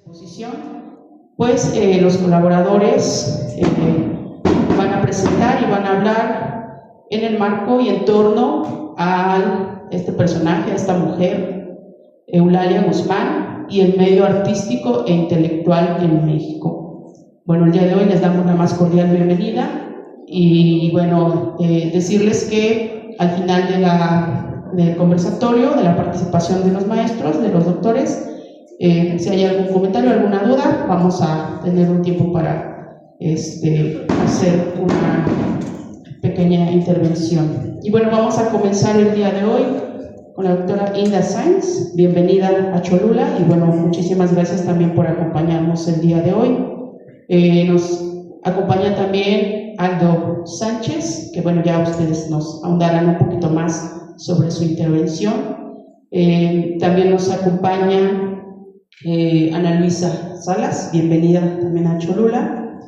exposición, pues los colaboradores van a presentar y van a hablar en el marco y en torno a este personaje, a esta mujer, Eulalia Guzmán, y el medio artístico e intelectual en México. Bueno, el día de hoy les damos la más cordial bienvenida y bueno, decirles que al final del conversatorio, de la participación de los maestros, de los doctores, si hay algún comentario, alguna duda, vamos a tener un tiempo para hacer una pequeña intervención. Y bueno, vamos a comenzar el día de hoy con la doctora Inda Sainz. Bienvenida a Cholula y bueno, muchísimas gracias también por acompañarnos el día de hoy. Nos acompaña también Aldo Sánchez, que bueno, ya ustedes nos ahondarán un poquito más sobre su intervención. También nos acompaña Ana Luisa Salas, bienvenida también a Cholula.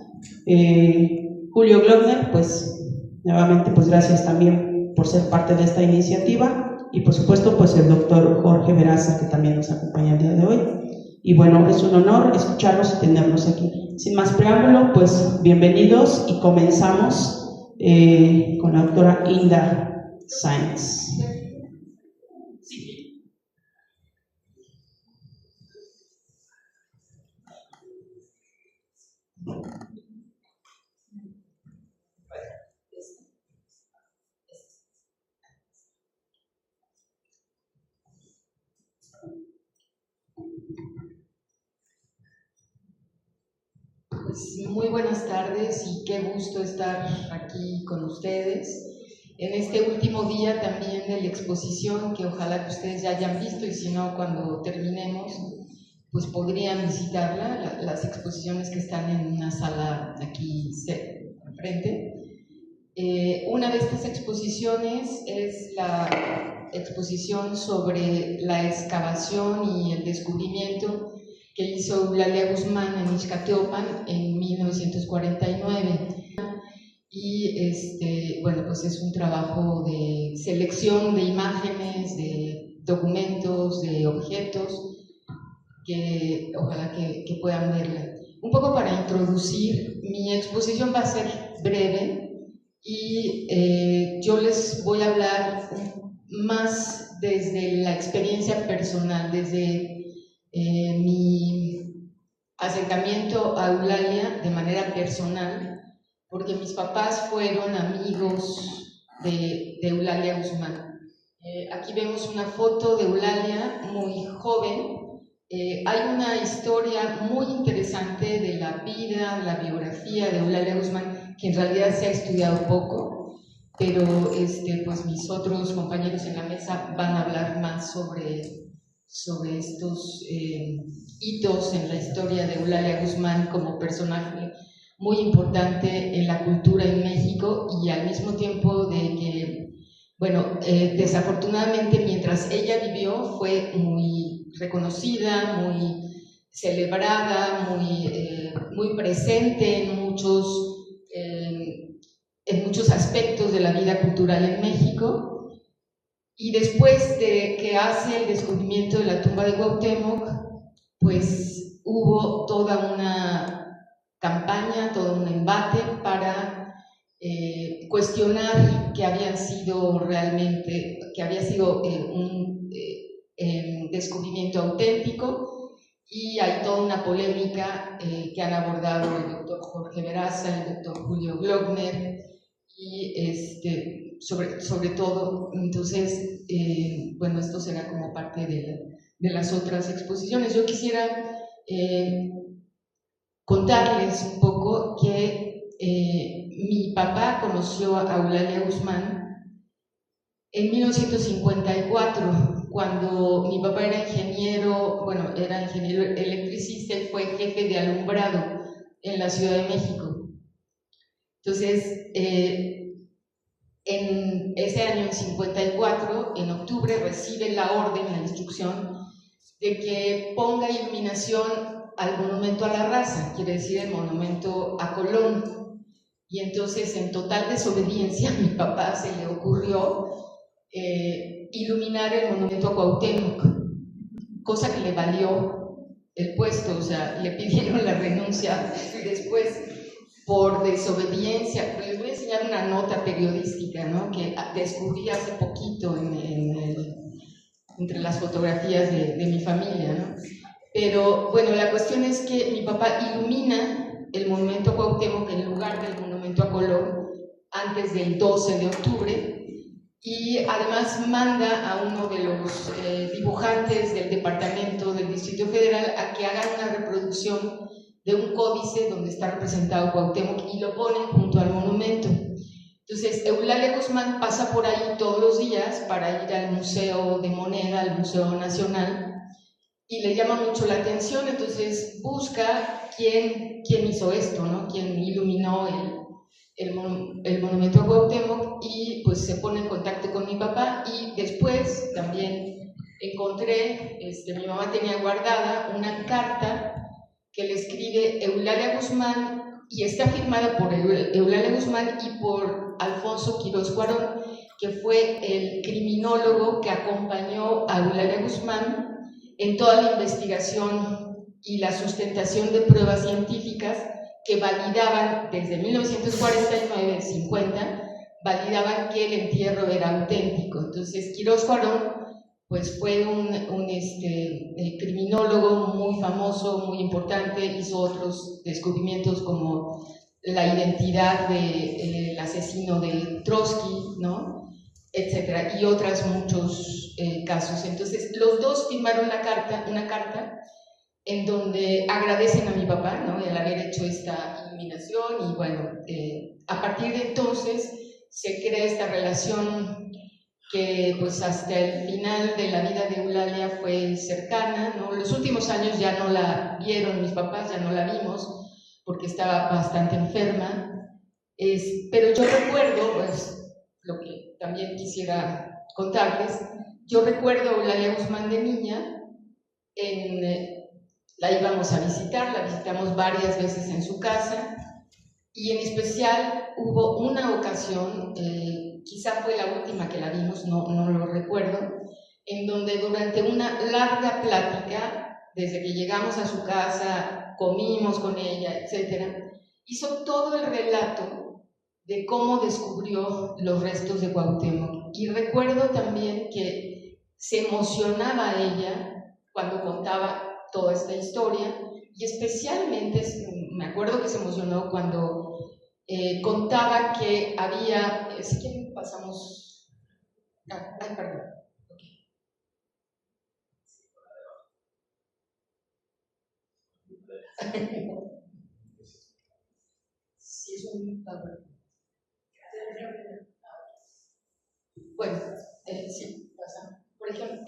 Julio Glockner, pues nuevamente pues gracias también por ser parte de esta iniciativa, y por supuesto pues el doctor Jorge Veraza, que también nos acompaña el día de hoy. Y bueno, es un honor escucharlos y tenerlos aquí. Sin más preámbulo, pues bienvenidos y comenzamos con la doctora Inda Sainz. Pues muy buenas tardes y qué gusto estar aquí con ustedes en este último día también de la exposición, que ojalá que ustedes ya hayan visto, y si no, cuando terminemos pues podrían visitarla, las exposiciones que están en una sala aquí enfrente. Una de estas exposiciones es la exposición sobre la excavación y el descubrimiento que hizo Eulalia Guzmán en Ixcateopan en 1949. Y bueno, pues es un trabajo de selección de imágenes, de documentos, de objetos, que ojalá que puedan verla. Un poco para introducir, mi exposición va a ser breve y yo les voy a hablar más desde la experiencia personal, desde mi acercamiento a Eulalia de manera personal, porque mis papás fueron amigos de Eulalia Guzmán. Aquí vemos una foto de Eulalia muy joven. Hay una historia muy interesante de la vida, la biografía de Eulalia Guzmán, que en realidad se ha estudiado poco, pero pues mis otros compañeros en la mesa van a hablar más sobre estos hitos en la historia de Eulalia Guzmán como personaje muy importante en la cultura en México, y al mismo tiempo de que, bueno, desafortunadamente mientras ella vivió fue muy reconocida, muy celebrada, muy presente en muchos aspectos de la vida cultural en México. Y después de que hace el descubrimiento de la tumba de Cuauhtémoc, pues hubo toda una campaña, todo un embate para cuestionar que había sido un descubrimiento auténtico, y hay toda una polémica que han abordado el doctor Jorge Veraza, el doctor Julio Glockner, y sobre todo, entonces, bueno, esto será como parte de las otras exposiciones. Yo quisiera contarles un poco que mi papá conoció a Eulalia Guzmán en 1954, cuando mi papá era ingeniero electricista y fue jefe de alumbrado en la Ciudad de México. Entonces, en ese año, en 54, en octubre, recibe la orden, la instrucción de que ponga iluminación al monumento a la raza, quiere decir el monumento a Colón. Y entonces, en total desobediencia, a mi papá se le ocurrió iluminar el monumento a Cuauhtémoc, cosa que le valió el puesto, o sea, le pidieron la renuncia después por desobediencia. Pero les voy a enseñar una nota periodística, ¿no?, que descubrí hace poquito entre las fotografías de mi familia, ¿no? Pero bueno, la cuestión es que mi papá ilumina el monumento a Cuauhtémoc en lugar del monumento a Colón antes del 12 de octubre, y además manda a uno de los dibujantes del departamento del Distrito Federal a que hagan una reproducción de un códice donde está representado Cuauhtémoc y lo ponen junto al monumento. Entonces, Eulalia Guzmán pasa por ahí todos los días para ir al Museo de Moneda, al Museo Nacional, y le llama mucho la atención. Entonces busca quién hizo esto, ¿no?, quién iluminó el monumento a Cuauhtémoc, y pues se pone en contacto con mi papá. Y después también encontré, mi mamá tenía guardada una carta que le escribe Eulalia Guzmán, y está firmada por Eulalia Guzmán y por Alfonso Quirós Cuarón, que fue el criminólogo que acompañó a Eulalia Guzmán en toda la investigación y la sustentación de pruebas científicas que validaban desde 1949-50, validaban que el entierro era auténtico. Entonces, Quirós Cuarón pues fue un criminólogo muy famoso, muy importante, hizo otros descubrimientos como la identidad del asesino de Trotsky, ¿no?, etcétera, y otros muchos casos. Entonces, los dos firmaron una carta en donde agradecen a mi papá, ¿no?, el haber hecho esta iluminación, y bueno, a partir de entonces se crea esta relación que pues hasta el final de la vida de Eulalia fue cercana, ¿no? Los últimos años ya no la vieron mis papás, ya no la vimos porque estaba bastante enferma, pero yo recuerdo, pues lo que también quisiera contarles, yo recuerdo a Eulalia Guzmán de niña, la íbamos a visitar, la visitamos varias veces en su casa, y en especial hubo una ocasión, quizá fue la última que la vimos, no lo recuerdo, en donde durante una larga plática, desde que llegamos a su casa, comimos con ella, etc., hizo todo el relato de cómo descubrió los restos de Cuauhtémoc. Y recuerdo también que se emocionaba ella cuando contaba toda esta historia, y especialmente me acuerdo que se emocionó cuando contaba que había, si quieren pasamos, ay, perdón, okay. Sí, es un bueno, sí, pasa. Por ejemplo,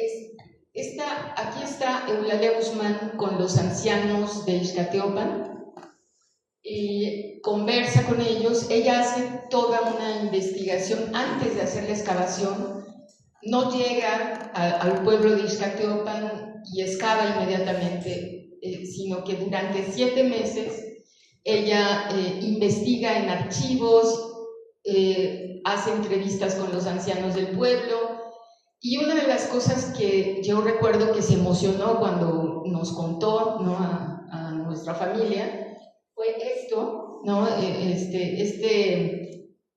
aquí está Eulalia Guzmán con los ancianos de Ixcateopan, y conversa con ellos. Ella hace toda una investigación antes de hacer la excavación, no llega al pueblo de Ixcateopan y excava inmediatamente, sino que durante 7 meses ella investiga en archivos, hace entrevistas con los ancianos del pueblo. Y una de las cosas que yo recuerdo que se emocionó cuando nos contó, ¿no?, a nuestra familia, fue esto, ¿no?,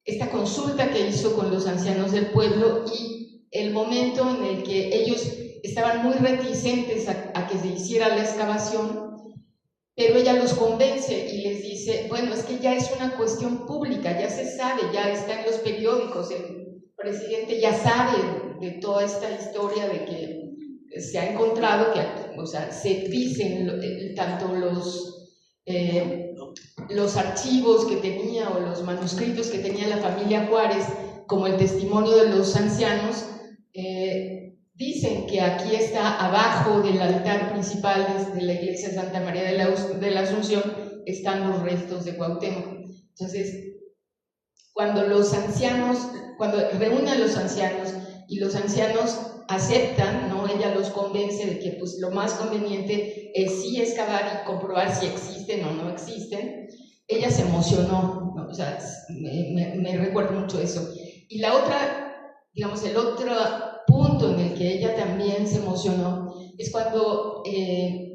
esta consulta que hizo con los ancianos del pueblo, y el momento en el que ellos estaban muy reticentes a que se hiciera la excavación, pero ella los convence y les dice, bueno, es que ya es una cuestión pública, ya se sabe, ya está en los periódicos, el presidente ya sabe de toda esta historia de que se ha encontrado, o sea, se dicen tanto los archivos que tenía o los manuscritos que tenía la familia Juárez como el testimonio de los ancianos, dicen que aquí está abajo del altar principal de la iglesia de Santa María de la Asunción, están los restos de Cuauhtémoc. Entonces, cuando reúne a los ancianos y los ancianos aceptan, ¿no?, ella los convence de que pues lo más conveniente es sí excavar y comprobar si existen o no existen. Ella se emocionó, ¿no? O sea, me recuerdo mucho eso. Y la otra, digamos, el otro punto en el que ella también se emocionó es cuando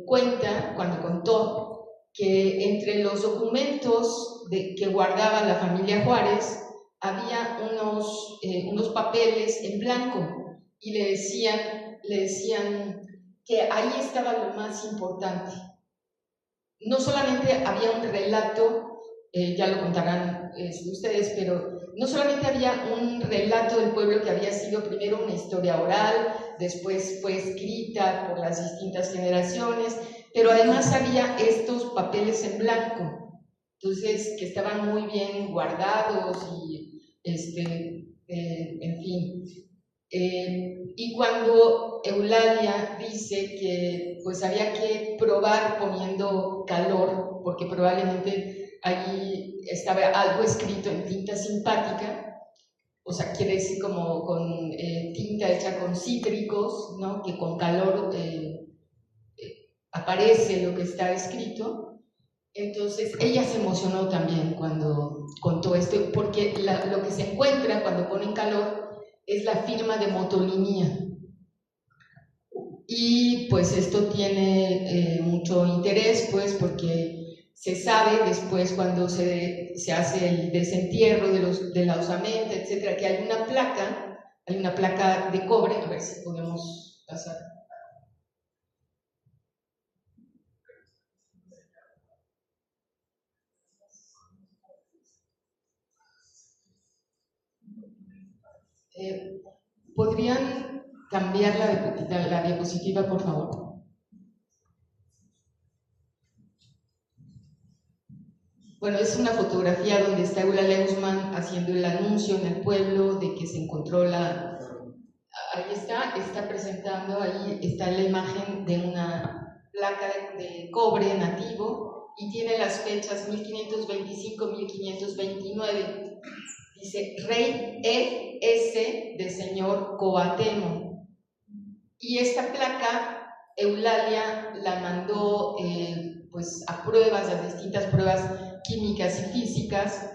cuando contó que entre los documentos que guardaba la familia Juárez había unos papeles en blanco y le decían que ahí estaba lo más importante. No solamente había un relato, ya lo contarán ustedes, pero no solamente había un relato del pueblo que había sido primero una historia oral, después fue escrita por las distintas generaciones, pero además había estos papeles en blanco, entonces que estaban muy bien guardados y en fin. Y cuando Eulalia dice que pues había que probar poniendo calor, porque probablemente allí estaba algo escrito en tinta simpática, o sea, quiere decir como con tinta hecha con cítricos, ¿no? Que con calor aparece lo que está escrito. Entonces ella se emocionó también cuando contó esto, porque lo que se encuentra cuando ponen calor es la firma de motolinía. Y pues esto tiene mucho interés, pues porque se sabe después cuando se hace el desentierro de la osamenta, etcétera, que hay una placa de cobre, a ver si podemos pasar. ¿Podrían cambiar la diapositiva, por favor? Bueno, es una fotografía donde está Eulalia Guzmán haciendo el anuncio en el pueblo de que se encontró ahí está presentando, ahí está la imagen de una placa de cobre nativo y tiene las fechas 1525-1529. Dice Rey E.S. de señor Coatemo. Y esta placa Eulalia la mandó pues a pruebas, a distintas pruebas químicas y físicas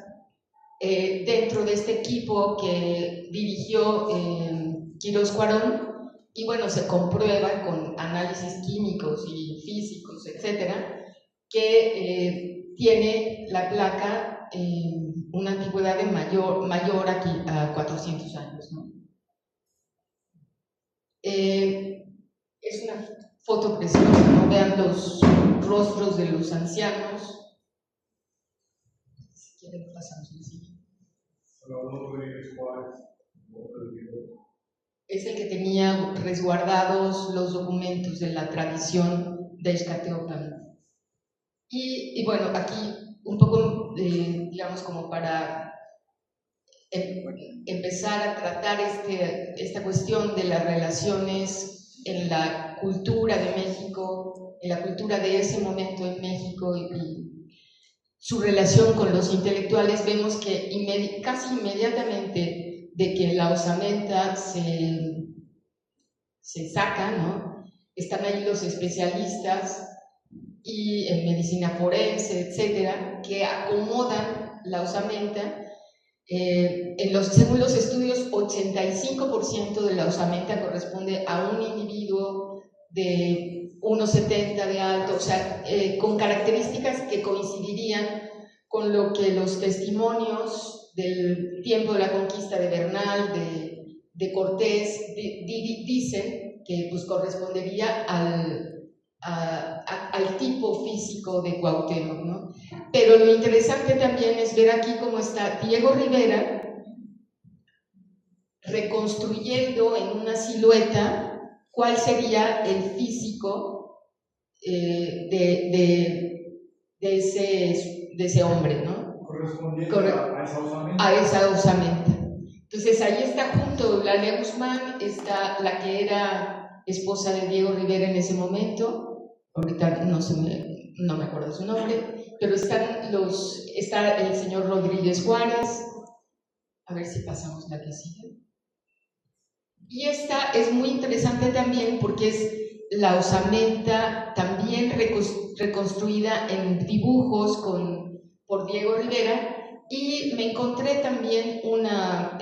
dentro de este equipo que dirigió Quirós Cuarón, y bueno, se comprueba con análisis químicos y físicos, etcétera, que tiene la placa una antigüedad de mayor aquí a 400 años, ¿no? Es una foto preciosa, ¿no? Vean los rostros de los ancianos. Si quieren, pasamos al siguiente. Es el que tenía resguardados los documentos de la tradición de Xcateopan. Y bueno, aquí un poco, digamos, como para empezar a tratar esta cuestión de las relaciones en la cultura de México, en la cultura de ese momento en México y su relación con los intelectuales, vemos que casi inmediatamente de que la osamenta se saca, ¿no? Están ahí los especialistas y en medicina forense, etcétera, que acomodan la osamenta. Según los estudios, 85% de la osamenta corresponde a un individuo de 1,70 de alto, o sea, con características que coincidirían con lo que los testimonios del tiempo de la conquista de Bernal, de Cortés, dicen que pues correspondería al tipo físico de Cuauhtémoc, ¿no? Pero lo interesante también es ver aquí cómo está Diego Rivera reconstruyendo en una silueta cuál sería el físico de ese hombre, ¿no? Correspondiente a esa osamenta. A esa osamenta. Entonces ahí está junto Eulalia Guzmán, está la que era esposa de Diego Rivera en ese momento, ahorita no me acuerdo su nombre, pero está el señor Rodríguez Juárez, a ver si pasamos la que sigue. Y esta es muy interesante también porque es la osamenta también reconstruida en dibujos por Diego Rivera, y me encontré también una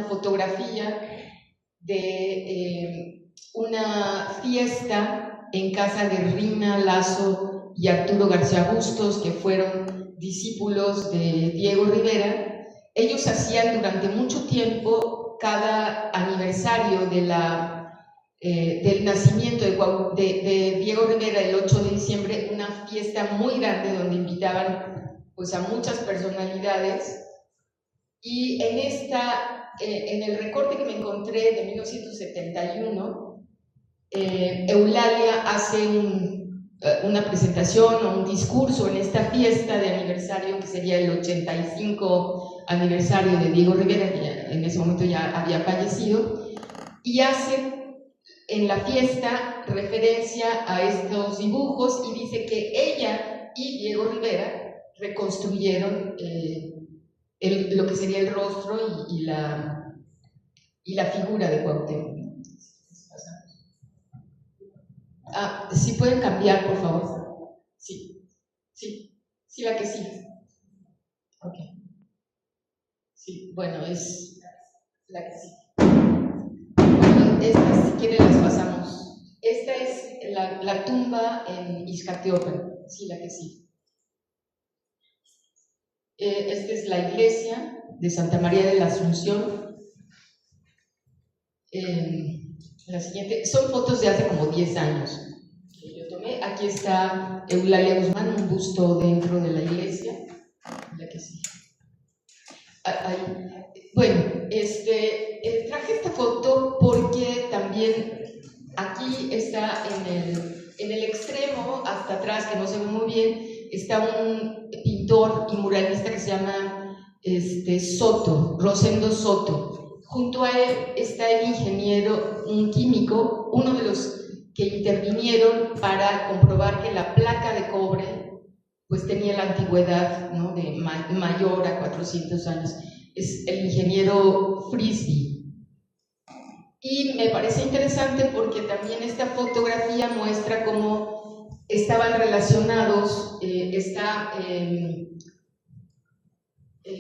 fotografía de una fiesta en casa de Rina Lazo y Arturo García Bustos, que fueron discípulos de Diego Rivera. Ellos hacían durante mucho tiempo, cada aniversario del nacimiento de Diego Rivera, el 8 de diciembre, una fiesta muy grande donde invitaban pues, a muchas personalidades. Y en el recorte que me encontré de 1971, Eulalia hace una presentación o un discurso en esta fiesta de aniversario, que sería el 85 aniversario de Diego Rivera, que en ese momento ya había fallecido, y hace en la fiesta referencia a estos dibujos y dice que ella y Diego Rivera reconstruyeron lo que sería el rostro y la figura de Cuauhtémoc. ¿Sí pueden cambiar, por favor? Sí, la que sí. Ok. Sí, bueno, es la que sí. Bueno, esta, si quieren, las pasamos. Esta es la tumba en Ixcatiopan. Sí, la que sí. Esta es la iglesia de Santa María de la Asunción. La siguiente, son fotos de hace como 10 años que yo tomé. Aquí está Eulalia Guzmán, un busto dentro de la iglesia. La que sí. Bueno, traje esta foto porque también aquí está en el extremo, hasta atrás, que no se ve muy bien, está un pintor y muralista que se llama Soto, Rosendo Soto. Junto a él está el ingeniero, un químico, uno de los que intervinieron para comprobar que la placa de cobre pues tenía la antigüedad, ¿no?, de mayor a 400 años. Es el ingeniero Frisby. Y me parece interesante porque también esta fotografía muestra cómo estaban relacionados,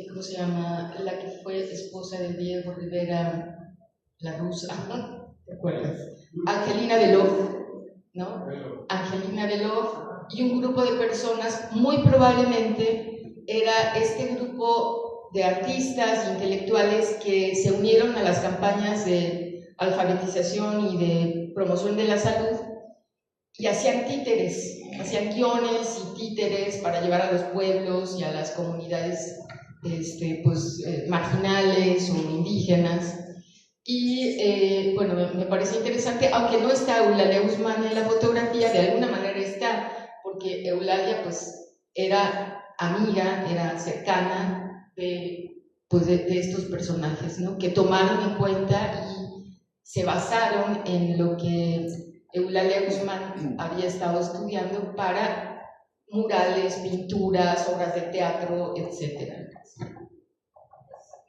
¿cómo se llama? La que fue esposa de Diego Rivera, la rusa, ¿te acuerdas? Angelina Belov, ¿no? Angelina Belov y un grupo de personas, muy probablemente era este grupo de artistas e intelectuales que se unieron a las campañas de alfabetización y de promoción de la salud y hacían títeres, hacían guiones y títeres para llevar a los pueblos y a las comunidades marginales o indígenas. Y bueno, me parece interesante, aunque no está Eulalia Guzmán en la fotografía, de alguna manera está, porque Eulalia pues era amiga, era cercana de estos personajes, ¿no?, que tomaron en cuenta y se basaron en lo que Eulalia Guzmán había estado estudiando para murales, pinturas, obras de teatro, etc.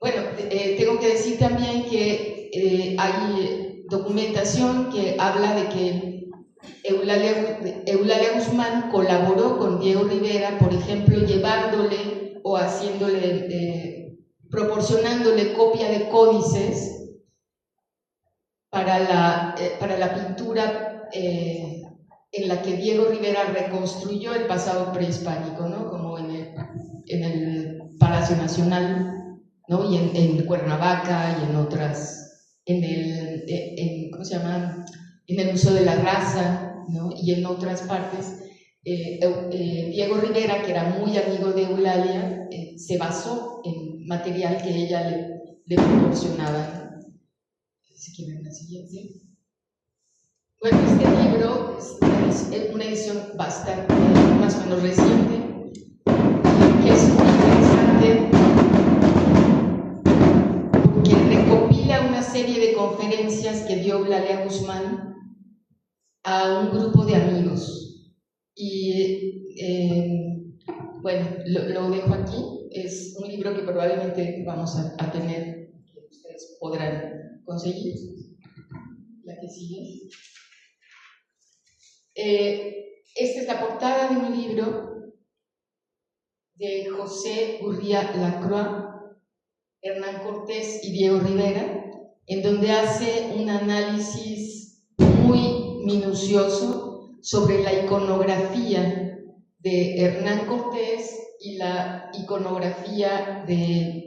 Bueno, tengo que decir también que hay documentación que habla de que Eulalia Guzmán colaboró con Diego Rivera, por ejemplo, llevándole o proporcionándole copia de códices para la pintura en la que Diego Rivera reconstruyó el pasado prehispánico, ¿no?, como en el Palacio Nacional, ¿no?, y en Cuernavaca y en otras, ¿cómo se llama?, en el Museo de la Raza, ¿no?, y en otras partes. Diego Rivera, que era muy amigo de Eulalia, se basó en material que ella le proporcionaba. Si quieren la siguiente. Bueno, este libro es una edición bastante, más o menos reciente, que es muy interesante porque recopila una serie de conferencias que dio Eulalia Guzmán a un grupo de amigos. Y bueno, lo dejo aquí. Es un libro que probablemente vamos a tener, que ustedes podrán conseguir. La que sigue. Esta es la portada de un libro de José Gurría Lacroix, Hernán Cortés y Diego Rivera, en donde hace un análisis muy minucioso sobre la iconografía de Hernán Cortés y la iconografía de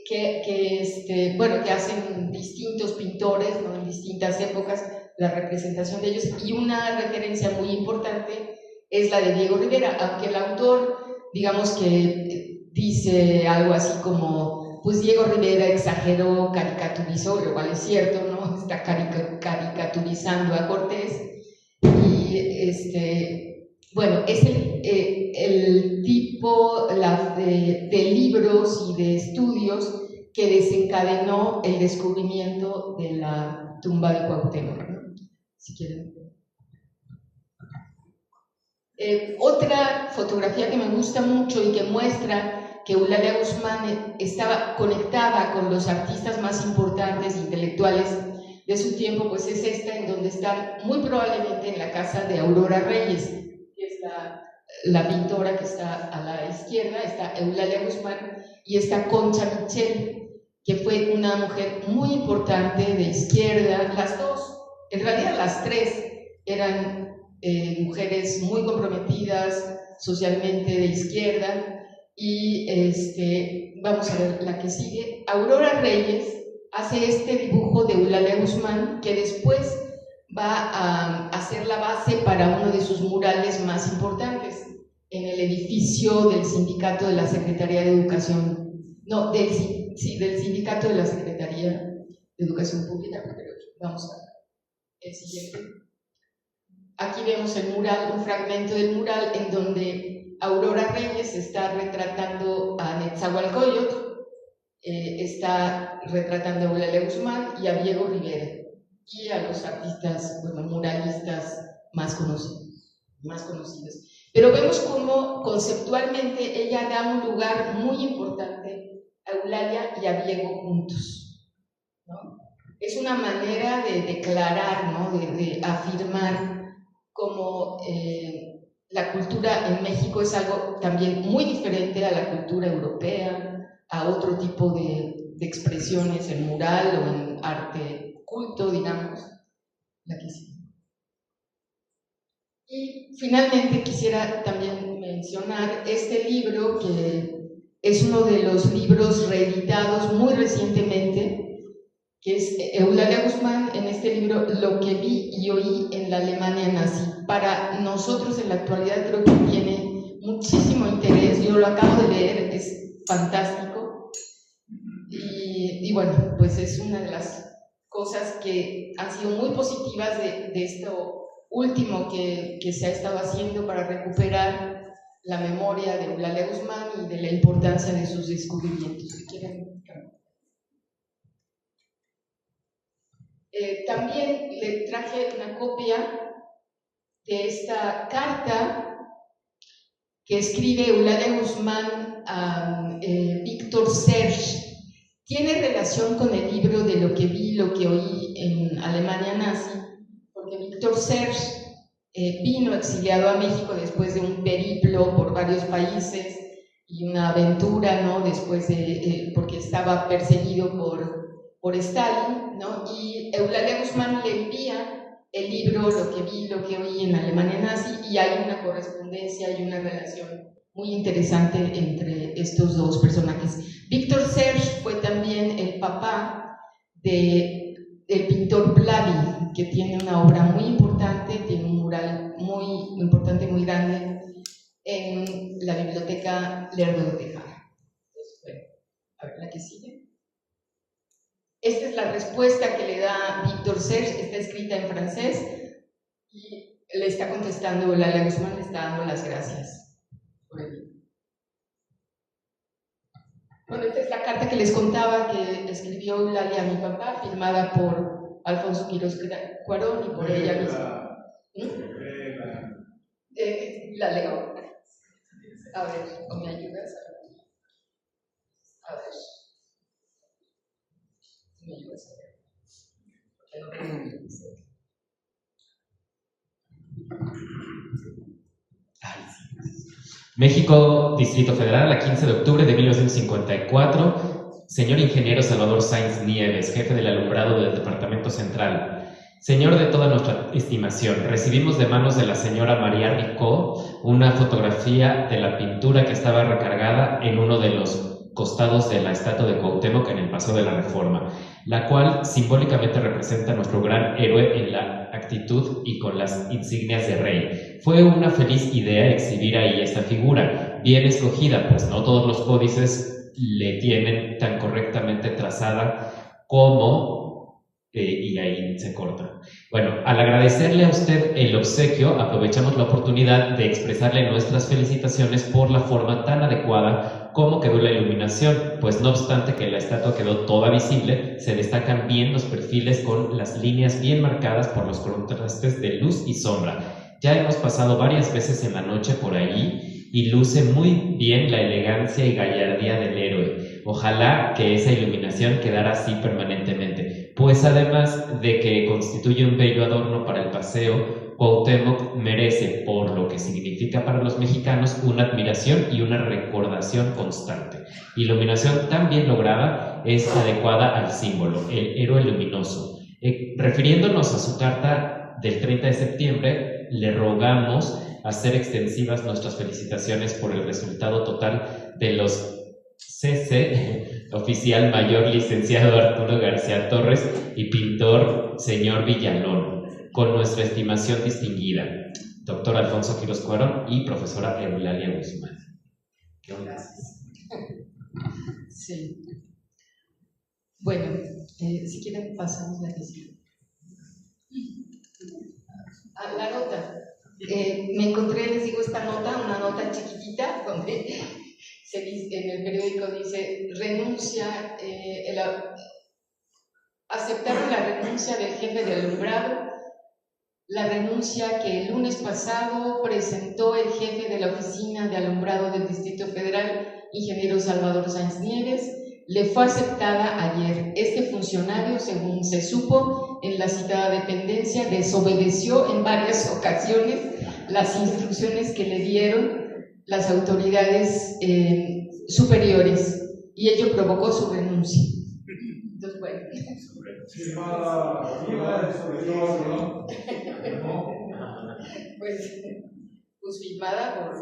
que hacen distintos pintores, ¿no? En distintas épocas, la representación de ellos, y una referencia muy importante es la de Diego Rivera, aunque el autor, digamos que dice algo así como, pues Diego Rivera exageró, caricaturizó, lo cual es cierto, ¿no? Está caricaturizando a Cortés, y bueno, es el tipo de libros y de estudios que desencadenó el descubrimiento de la tumba de Cuauhtémoc, ¿no? Si quieren. Otra fotografía que me gusta mucho y que muestra que Eulalia Guzmán estaba conectada con los artistas más importantes e intelectuales de su tiempo, pues es esta, en donde están muy probablemente en la casa de Aurora Reyes, que es la pintora que está a la izquierda, está Eulalia Guzmán, y está Concha Michel, que fue una mujer muy importante de izquierda. Las dos, en realidad las tres, eran mujeres muy comprometidas socialmente de izquierda. Y vamos a ver la que sigue. Aurora Reyes hace este dibujo de Eulalia Guzmán, que después va a hacer la base para uno de sus murales más importantes en el edificio del Sindicato de la Secretaría de Educación, no, del Sindicato de la Secretaría de Educación Pública. Pero vamos a el siguiente. Aquí vemos el mural, un fragmento del mural en donde Aurora Reyes está retratando a Netzahualcóyotl, está retratando a Eulalia Guzmán y a Diego Rivera, y a los artistas, bueno, muralistas más conocidos. Pero vemos cómo conceptualmente ella da un lugar muy importante a Eulalia y a Diego juntos, ¿no? Es una manera de declarar, ¿no? de afirmar como la cultura en México es algo también muy diferente a la cultura europea, a otro tipo de expresiones en mural o en arte culto, digamos. La que sí. Y finalmente quisiera también mencionar este libro, que es uno de los libros reeditados muy recientemente, que es Eulalia Guzmán, en este libro, Lo que vi y oí en la Alemania nazi. Para nosotros en la actualidad creo que tiene muchísimo interés, yo lo acabo de leer, es fantástico, y bueno, pues es una de las cosas que han sido muy positivas de esto último que se ha estado haciendo para recuperar la memoria de Eulalia Guzmán y de la importancia de sus descubrimientos. Si quieren. También le traje una copia de esta carta que escribe Eulalia Guzmán a Víctor Serge. Tiene relación con el libro de Lo que vi, lo que oí en Alemania nazi, porque Víctor Serge vino exiliado a México después de un periplo por varios países y una aventura, ¿no? Después porque estaba perseguido por Stalin, ¿no? Y Eulalia Guzmán le envía el libro Lo que vi, lo que oí en Alemania nazi, y hay una correspondencia y una relación muy interesante entre estos dos personajes. Víctor Serge fue también el papá del pintor Plavi, que tiene una obra muy importante, tiene un mural muy importante, muy grande, en la biblioteca Lerdo de Tejada. Entonces, bueno, a ver la que sigue. Esta es la respuesta que le da Víctor Serge, está escrita en francés, y le está contestando Eulalia Guzmán, le está dando las gracias por el libro. Bueno, esta es la carta que les contaba que escribió Eulalia a mi papá, firmada por Alfonso Quirós Cuarón y por ella misma. La leo. A ver, ¿me ayudas? A ver. ¿Me ayudas a ver? México, Distrito Federal, a 15 de octubre de 1954. Señor ingeniero Salvador Sáenz Nieves, jefe del alumbrado del Departamento Central. Señor de toda nuestra estimación, recibimos de manos de la señora María Ricó una fotografía de la pintura que estaba recargada en uno de los costados de la estatua de Cuauhtémoc en el Paseo de la Reforma, la cual simbólicamente representa a nuestro gran héroe en la actitud y con las insignias de rey. Fue una feliz idea exhibir ahí esta figura, bien escogida, pues no todos los códices le tienen tan correctamente trazada como... y ahí se corta. Bueno, al agradecerle a usted el obsequio, aprovechamos la oportunidad de expresarle nuestras felicitaciones por la forma tan adecuada como quedó la iluminación, pues no obstante que la estatua quedó toda visible, se destacan bien los perfiles con las líneas bien marcadas por los contrastes de luz y sombra. Ya hemos pasado varias veces en la noche por allí y luce muy bien la elegancia y gallardía del héroe. Ojalá que esa iluminación quedara así permanentemente, pues además de que constituye un bello adorno para el paseo, Cuauhtémoc merece, por lo que significa para los mexicanos, una admiración y una recordación constante. Iluminación tan bien lograda es adecuada al símbolo, el héroe luminoso. Refiriéndonos a su carta del 30 de septiembre, le rogamos hacer extensivas nuestras felicitaciones por el resultado total de los CC, oficial mayor licenciado Arturo García Torres y pintor señor Villalón, con nuestra estimación distinguida, doctor Alfonso Quiroz Cuarón y profesora Eulalia Guzmán. Gracias. Sí. Bueno, si quieren pasamos la sesión. La nota. Me encontré, les digo, esta nota, una nota chiquitita, donde se dice, en el periódico dice, renuncia, aceptaron la renuncia del jefe de alumbrado, la renuncia que el lunes pasado presentó el jefe de la oficina de alumbrado del Distrito Federal, ingeniero Salvador Sáenz Nieves, le fue aceptada ayer. Este funcionario, según se supo en la citada dependencia, desobedeció en varias ocasiones las instrucciones que le dieron las autoridades superiores y ello provocó su renuncia. Entonces, bueno. Pues firmada por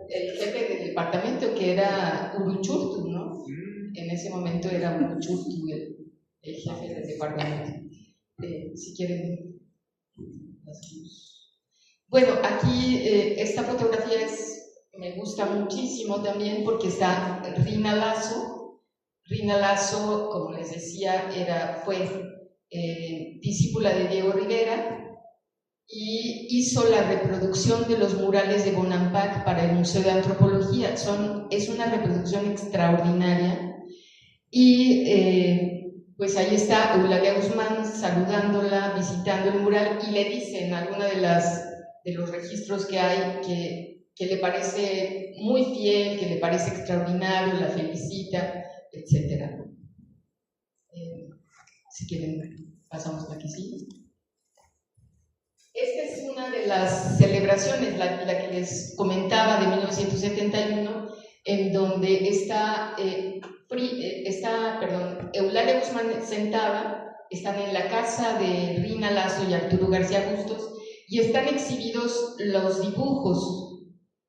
el jefe del departamento, que era Uruchurtu, ¿no? En ese momento era Uruchurtu el jefe del departamento. Si quieren, bueno, aquí esta fotografía me gusta muchísimo también porque está Rina Lazo. Rina Lazo, como les decía, fue discípula de Diego Rivera y hizo la reproducción de los murales de Bonampak para el Museo de Antropología. Es una reproducción extraordinaria y pues ahí está Eulalia Guzmán saludándola, visitando el mural y le dice en alguna de los registros que hay que le parece muy fiel, que le parece extraordinario, la felicita, etc. Si quieren, pasamos la que sigue. Esta es una de las celebraciones, la que les comentaba de 1971, en donde está Eulalia Guzmán sentada, están en la casa de Rina Lazo y Arturo García Bustos, y están exhibidos los dibujos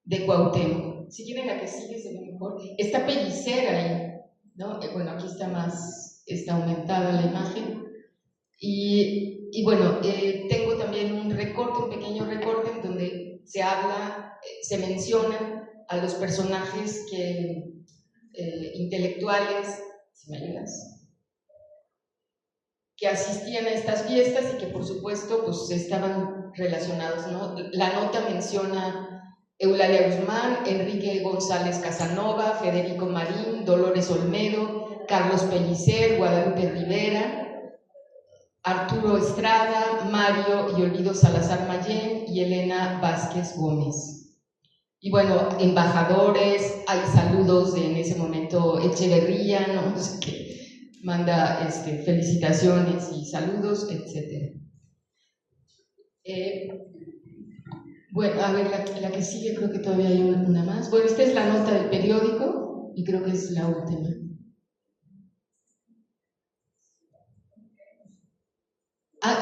de Cuauhtémoc. Si quieren la que sigue, se ve mejor. Está Pellicer ahí, ¿no? Bueno, aquí está aumentada la imagen. Y bueno, tengo también un pequeño recorte en donde se mencionan a los personajes intelectuales, si me ayudas, que asistían a estas fiestas y que por supuesto pues estaban relacionados, ¿no? La nota menciona Eulalia Guzmán, Enrique González Casanova, Federico Marín, Dolores Olmedo, Carlos Pellicer, Guadalupe Rivera, Arturo Estrada, Mario y Olvido Salazar Mayén y Elena Vázquez Gómez. Y bueno, embajadores, hay saludos en ese momento Echeverría, ¿no? O sea, que manda felicitaciones y saludos, etc. Bueno, a ver, la que sigue, creo que todavía hay una más. Bueno, esta es la nota del periódico y creo que es la última.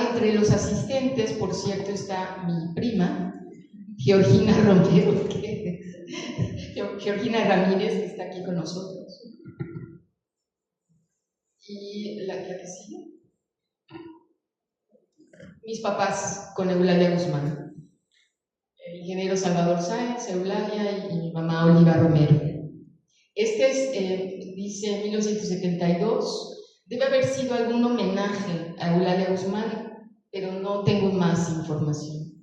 Entre los asistentes, por cierto, está mi prima, Georgina Romero, Georgina Ramírez, que está aquí con nosotros. Y la que sigue. Mis papás con Eulalia Guzmán. El ingeniero Salvador Sáenz, Eulalia y mi mamá Oliva Romero. Este es, dice 1972. Debe haber sido algún homenaje a Eulalia Guzmán, pero no tengo más información.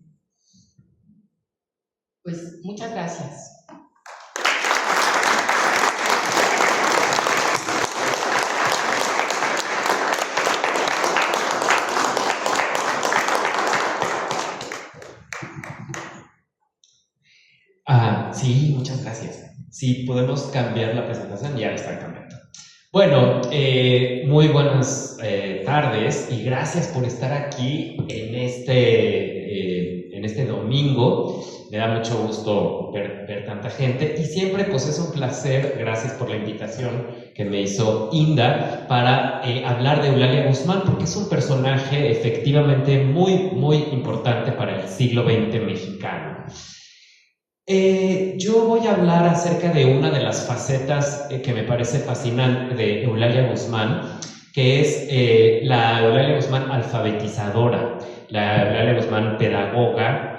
Pues muchas gracias. Sí, muchas gracias. Sí, podemos cambiar la presentación, ya la están cambiando. Bueno, muy buenas tardes y gracias por estar aquí en este domingo. Me da mucho gusto ver tanta gente y siempre pues es un placer, gracias por la invitación que me hizo Inda para hablar de Eulalia Guzmán, porque es un personaje efectivamente muy, muy importante para el siglo XX mexicano. Yo voy a hablar acerca de una de las facetas que me parece fascinante de Eulalia Guzmán, que es la Eulalia Guzmán alfabetizadora, la Eulalia Guzmán pedagoga,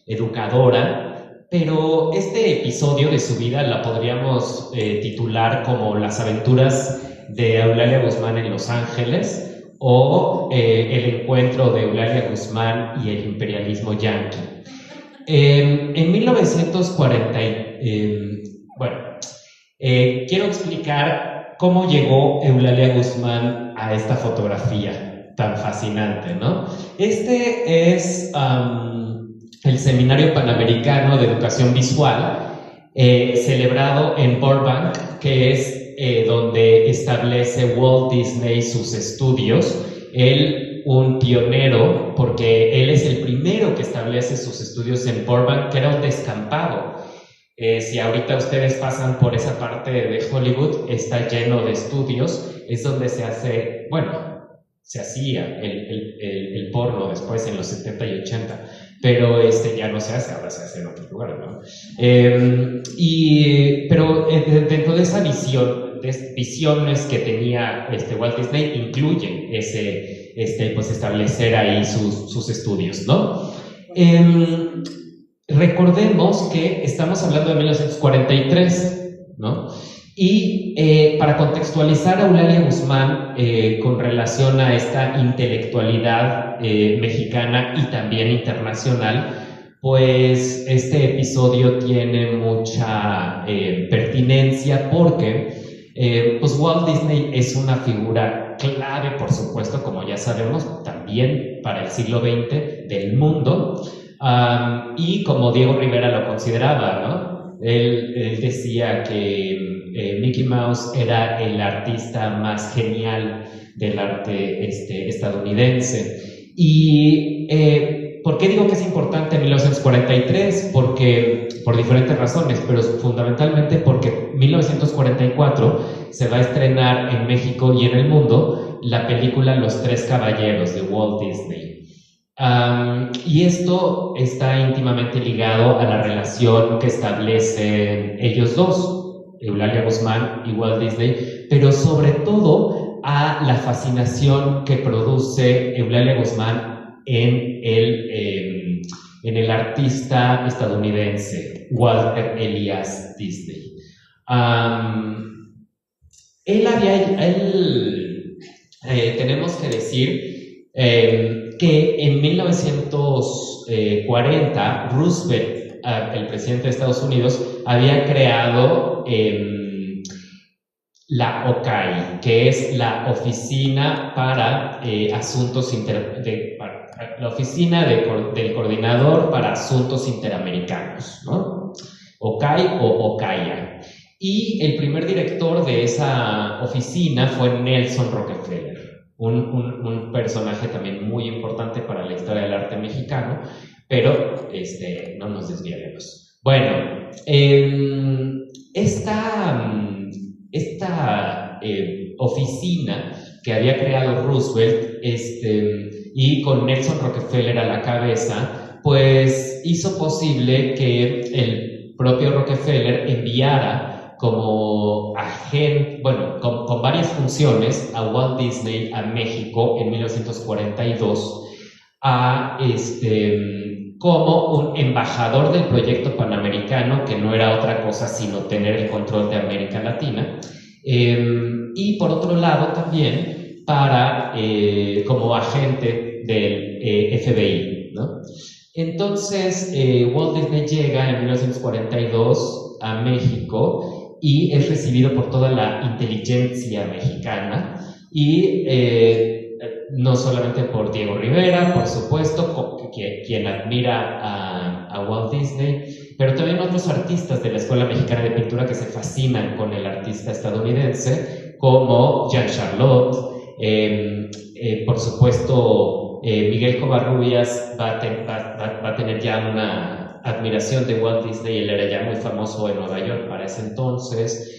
educadora, pero este episodio de su vida la podríamos titular como Las aventuras de Eulalia Guzmán en Los Ángeles o El encuentro de Eulalia Guzmán y el imperialismo yanqui. En 1940, quiero explicar cómo llegó Eulalia Guzmán a esta fotografía tan fascinante, ¿no? Este es el Seminario Panamericano de Educación Visual, celebrado en Burbank, que es donde establece Walt Disney sus estudios. Él, un pionero, porque él es el primero que establece sus estudios en Burbank, que era un descampado. Si ahorita ustedes pasan por esa parte de Hollywood, está lleno de estudios, es donde se hace, se hacía el porno después en los 70 y 80, pero ya no se hace, ahora se hace en otros lugares, ¿no? Pero dentro de esa visiones que tenía Walt Disney, incluyen pues establecer ahí sus estudios, ¿no? Recordemos que estamos hablando de 1943, ¿no? Y para contextualizar a Eulalia Guzmán con relación a esta intelectualidad mexicana y también internacional, pues este episodio tiene mucha pertinencia porque pues Walt Disney es una figura clave, por supuesto, como ya sabemos, también para el siglo XX del mundo, y como Diego Rivera lo consideraba, ¿no? Él decía que Mickey Mouse era el artista más genial del arte estadounidense. Y ¿por qué digo que es importante 1943? Porque, por diferentes razones, pero fundamentalmente porque 1944 se va a estrenar en México y en el mundo la película Los Tres Caballeros de Walt Disney. Y esto está íntimamente ligado a la relación que establecen ellos dos, Eulalia Guzmán y Walt Disney, pero sobre todo a la fascinación que produce Eulalia Guzmán en el artista estadounidense Walter Elias Disney. Tenemos que decir que en 1940 Roosevelt, el presidente de Estados Unidos, había creado la OCAI, que es la Oficina para Asuntos la Oficina del Coordinador para Asuntos Interamericanos, ¿no? OCAI o OCAIA. Y el primer director de esa oficina fue Nelson Rockefeller, un personaje también muy importante para la historia del arte mexicano, pero no nos desviaremos. Bueno, esta oficina que había creado Roosevelt, y con Nelson Rockefeller a la cabeza, pues hizo posible que el propio Rockefeller enviara como agente, bueno, con varias funciones a Walt Disney a México en 1942 como un embajador del proyecto panamericano, que no era otra cosa sino tener el control de América Latina, y por otro lado también como agente del FBI, ¿no? Entonces, Walt Disney llega en 1942 a México y es recibido por toda la inteligencia mexicana y no solamente por Diego Rivera, por supuesto, quien admira a Walt Disney, pero también otros artistas de la Escuela Mexicana de Pintura que se fascinan con el artista estadounidense, como Jean Charlotte, por supuesto, Miguel Covarrubias va a tener ya una admiración de Walt Disney. Él era ya muy famoso en Nueva York para ese entonces.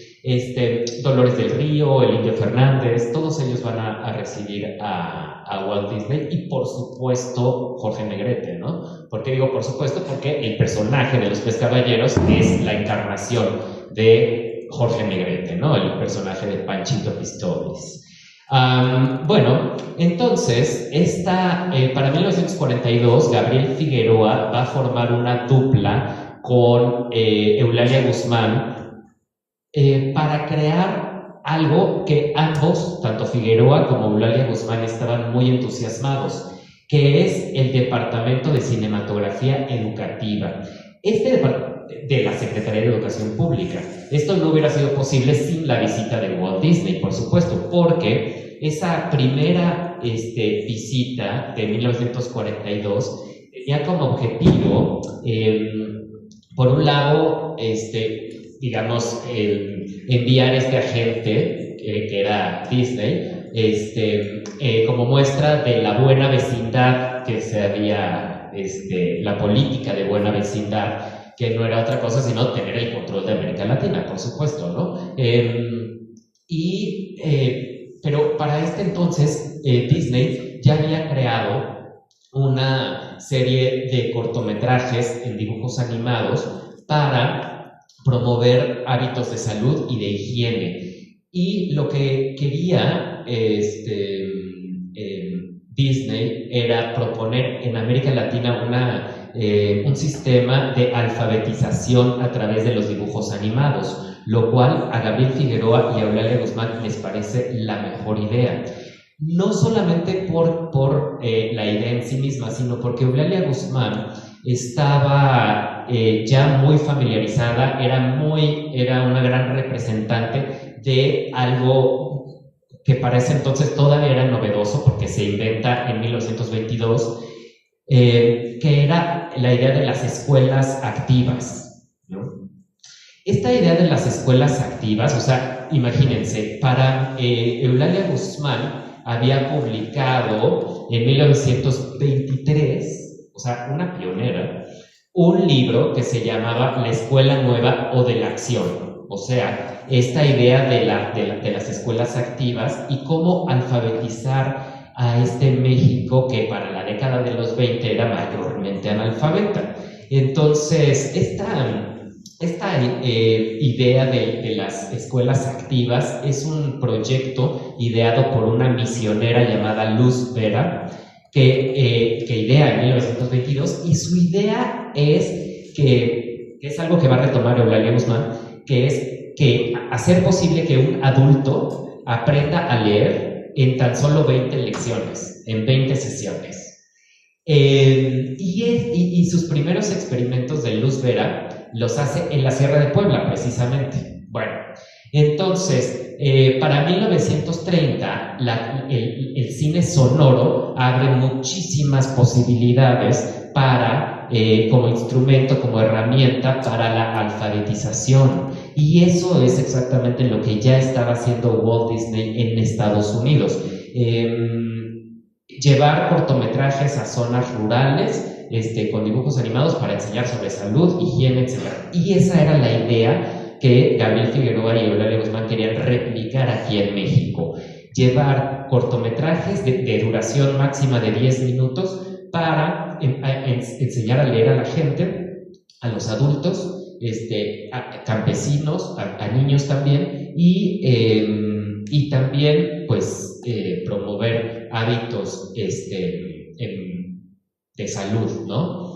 Dolores del Río, el Indio Fernández, todos ellos van a recibir a Walt Disney, y por supuesto Jorge Negrete, ¿no? ¿Por qué digo por supuesto? Porque el personaje de Los Tres Caballeros es la encarnación de Jorge Negrete, ¿no? El personaje de Panchito Pistoles. Bueno, entonces, para 1942, Gabriel Figueroa va a formar una dupla con Eulalia Guzmán para crear algo que ambos, tanto Figueroa como Eulalia Guzmán, estaban muy entusiasmados, que es el Departamento de Cinematografía Educativa. De la Secretaría de Educación Pública. Esto no hubiera sido posible sin la visita de Walt Disney, por supuesto, porque esa primera visita de 1942 tenía como objetivo, por un lado, digamos, enviar agente, que era Disney, como muestra de la buena vecindad que se había, la política de buena vecindad, que no era otra cosa sino tener el control de América Latina, por supuesto, ¿no? Pero para este entonces, Disney ya había creado una serie de cortometrajes en dibujos animados para promover hábitos de salud y de higiene. Y lo que quería Disney era proponer en América Latina un sistema de alfabetización a través de los dibujos animados, lo cual a Gabriel Figueroa y a Eulalia Guzmán les parece la mejor idea. No solamente por la idea en sí misma, sino porque Eulalia Guzmán estaba ya muy familiarizada, era una gran representante de algo que para ese entonces todavía era novedoso, porque se inventa en 1922, que era la idea de las escuelas activas, ¿no? Esta idea de las escuelas activas, o sea, imagínense, para Eulalia Guzmán había publicado en 1923, o sea, una pionera, un libro que se llamaba La Escuela Nueva o de la Acción. O sea, esta idea de las escuelas activas y cómo alfabetizar a México que para la década de los 20 era mayormente analfabeta. Entonces, esta idea de las escuelas activas es un proyecto ideado por una misionera llamada Luz Vera, que idea en 1922, y su idea es que es algo que va a retomar Eulalia Guzmán, que es que hacer posible que un adulto aprenda a leer en tan solo 20 lecciones, en 20 sesiones. Y sus primeros experimentos de Luz Vera los hace en la Sierra de Puebla, precisamente. Bueno, entonces, para 1930, el cine sonoro abre muchísimas posibilidades como instrumento, como herramienta para la alfabetización. Y eso es exactamente lo que ya estaba haciendo Walt Disney en Estados Unidos. Llevar cortometrajes a zonas rurales, con dibujos animados para enseñar sobre salud, higiene, etc. Y esa era la idea que Gabriel Figueroa y Eulalia Guzmán querían replicar aquí en México. llevar cortometrajes de duración máxima de 10 minutos para enseñar a leer a la gente, a los adultos, a campesinos, a niños también, y también pues promover hábitos de salud, ¿no?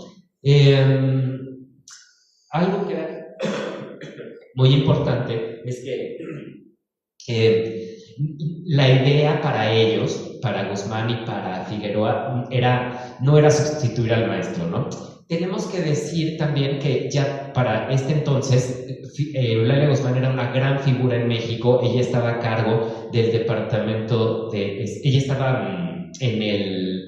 Algo que era muy importante es que la idea para ellos, para Guzmán y para Figueroa, no era sustituir al maestro, ¿no? Tenemos que decir también que ya para este entonces Eulalia Guzmán era una gran figura en México. Ella estaba a cargo del departamento ella estaba en el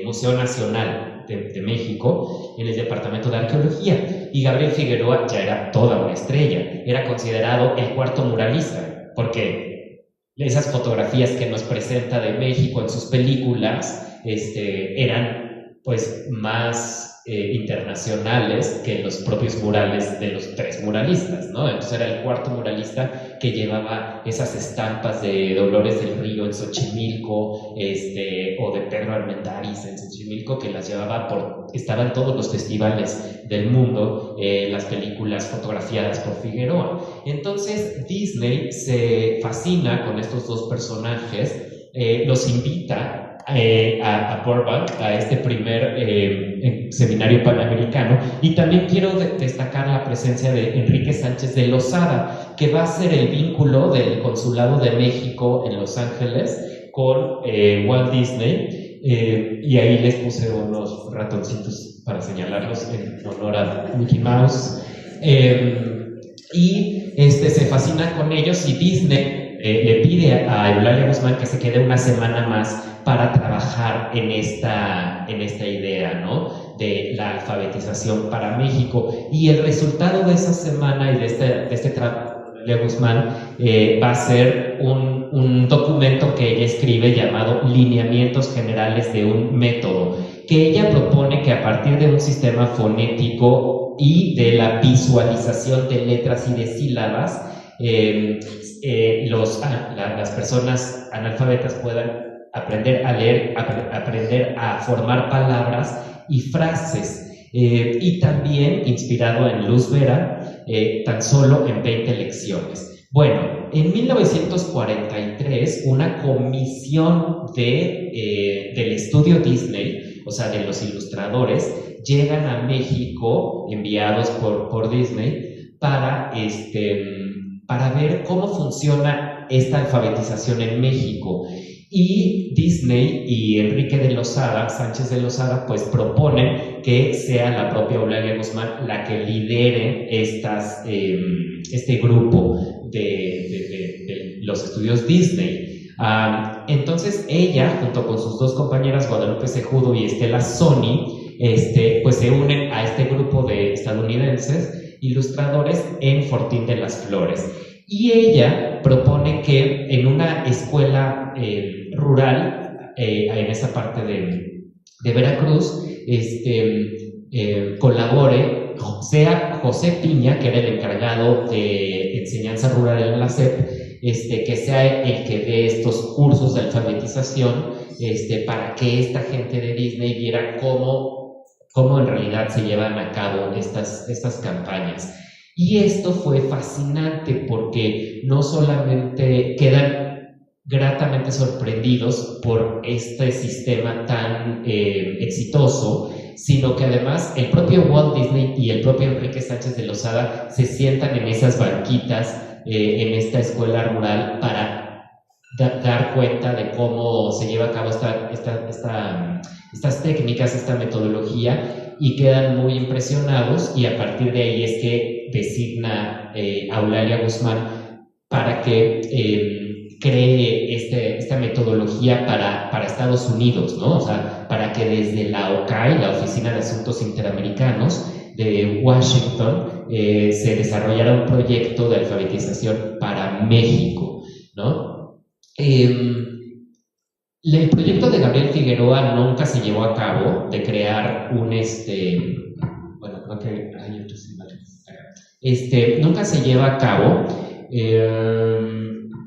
Museo Nacional de México, en el departamento de arqueología, y Gabriel Figueroa ya era toda una estrella, era considerado el cuarto muralista, porque esas fotografías que nos presenta de México en sus películas eran pues más internacionales que los propios murales de los tres muralistas, ¿no? Entonces era el cuarto muralista que llevaba esas estampas de Dolores del Río en Xochimilco, o de Pedro Armendáriz en Xochimilco, que las llevaba estaban todos los festivales del mundo, las películas fotografiadas por Figueroa. Entonces Disney se fascina con estos dos personajes, los invita a Burbank, a este primer seminario panamericano, y también quiero destacar la presencia de Enrique Sánchez de Lozada, que va a ser el vínculo del Consulado de México en Los Ángeles con Walt Disney, y ahí les puse unos ratoncitos para señalarlos en honor a Mickey Mouse, y se fascina con ellos, y Disney le pide a Eulalia Guzmán que se quede una semana más para trabajar en esta idea, ¿no?, de la alfabetización para México. Y el resultado de esa semana y de este trabajo de Guzmán va a ser un documento que ella escribe llamado Lineamientos Generales de un Método, que ella propone que a partir de un sistema fonético y de la visualización de letras y de sílabas, las personas analfabetas puedan aprender a leer, aprender a formar palabras y frases, y también inspirado en Luz Vera, tan solo en 20 lecciones. Bueno, en 1943 una comisión del estudio Disney, o sea, de los ilustradores, llegan a México, enviados por Disney, para ver cómo funciona esta alfabetización en México. Y Disney y Enrique de Lozada, Sánchez de Lozada, pues proponen que sea la propia Eulalia Guzmán la que lidere este grupo de los estudios Disney. Entonces ella, junto con sus dos compañeras, Guadalupe Cejudo y Estela Sony, pues se unen a este grupo de estadounidenses ilustradores en Fortín de las Flores. Y ella propone que en una escuela rural, en esa parte de Veracruz, colabore, sea José Piña, que era el encargado de enseñanza rural en la SEP, que sea el que dé estos cursos de alfabetización, para que esta gente de Disney viera cómo en realidad se llevan a cabo estas campañas. Y esto fue fascinante porque no solamente quedan gratamente sorprendidos por este sistema tan exitoso, sino que además el propio Walt Disney y el propio Enrique Sánchez de Lozada se sientan en esas banquitas en esta escuela rural para dar cuenta de cómo se lleva a cabo estas técnicas, esta metodología, y quedan muy impresionados, y a partir de ahí es que designa a Eulalia Guzmán para que cree esta metodología para Estados Unidos, ¿no? O sea, para que desde la OCAI, la Oficina de Asuntos Interamericanos de Washington, se desarrollara un proyecto de alfabetización para México, ¿no? El proyecto de Gabriel Figueroa nunca se llevó a cabo, de crear nunca se lleva a cabo,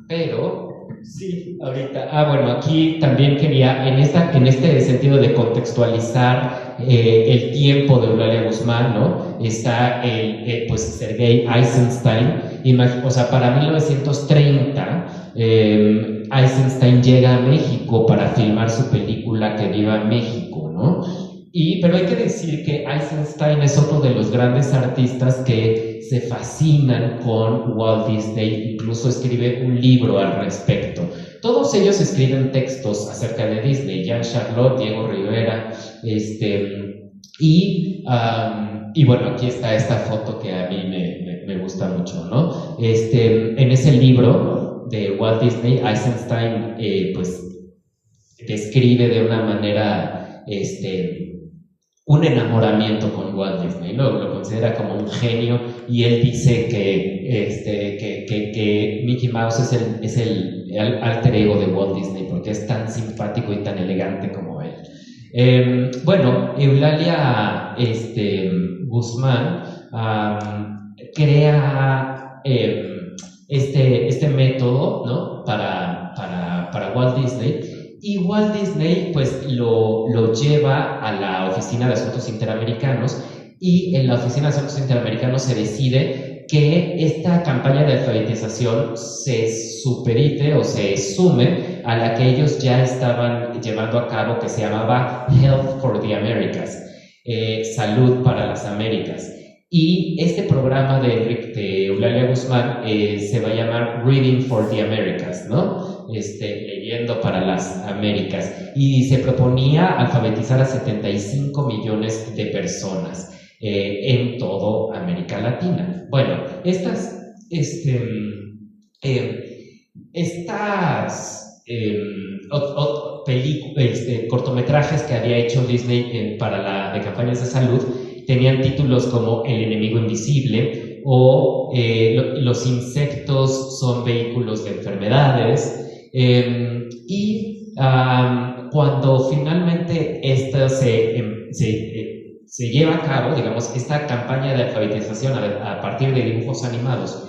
pero Sí, ahorita. Bueno, aquí también quería, en este sentido de contextualizar el tiempo de Eulalia Guzmán, ¿no? Está pues Sergei Eisenstein. O sea, para 1930, Eisenstein llega a México para filmar su película Que Viva México, ¿no? Pero hay que decir que Eisenstein es otro de los grandes artistas que se fascinan con Walt Disney, incluso escribe un libro al respecto. Todos ellos escriben textos acerca de Disney, Jean Charlotte, Diego Rivera, y bueno, aquí está esta foto que a mí me gusta mucho, ¿no? En ese libro de Walt Disney, Eisenstein pues describe de una manera un enamoramiento con Walt Disney, lo considera como un genio, y él dice que Mickey Mouse es el alter ego de Walt Disney porque es tan simpático y tan elegante como él. Bueno, Eulalia Guzmán crea este método, ¿no? para Walt Disney. Y Walt Disney pues lo lleva a la Oficina de Asuntos Interamericanos, y en la Oficina de Asuntos Interamericanos se decide que esta campaña de alfabetización se superite o se sume a la que ellos ya estaban llevando a cabo, que se llamaba Health for the Americas, Salud para las Américas. Y este programa de Eulalia Guzmán se va a llamar Reading for the Americas, ¿no? Leyendo para las Américas. Y se proponía alfabetizar a 75 millones de personas en toda América Latina. Bueno, cortometrajes que había hecho Disney de campañas de salud tenían títulos como El enemigo invisible o Los insectos son vehículos de enfermedades, cuando finalmente esto se lleva a cabo, digamos, esta campaña de alfabetización a partir de dibujos animados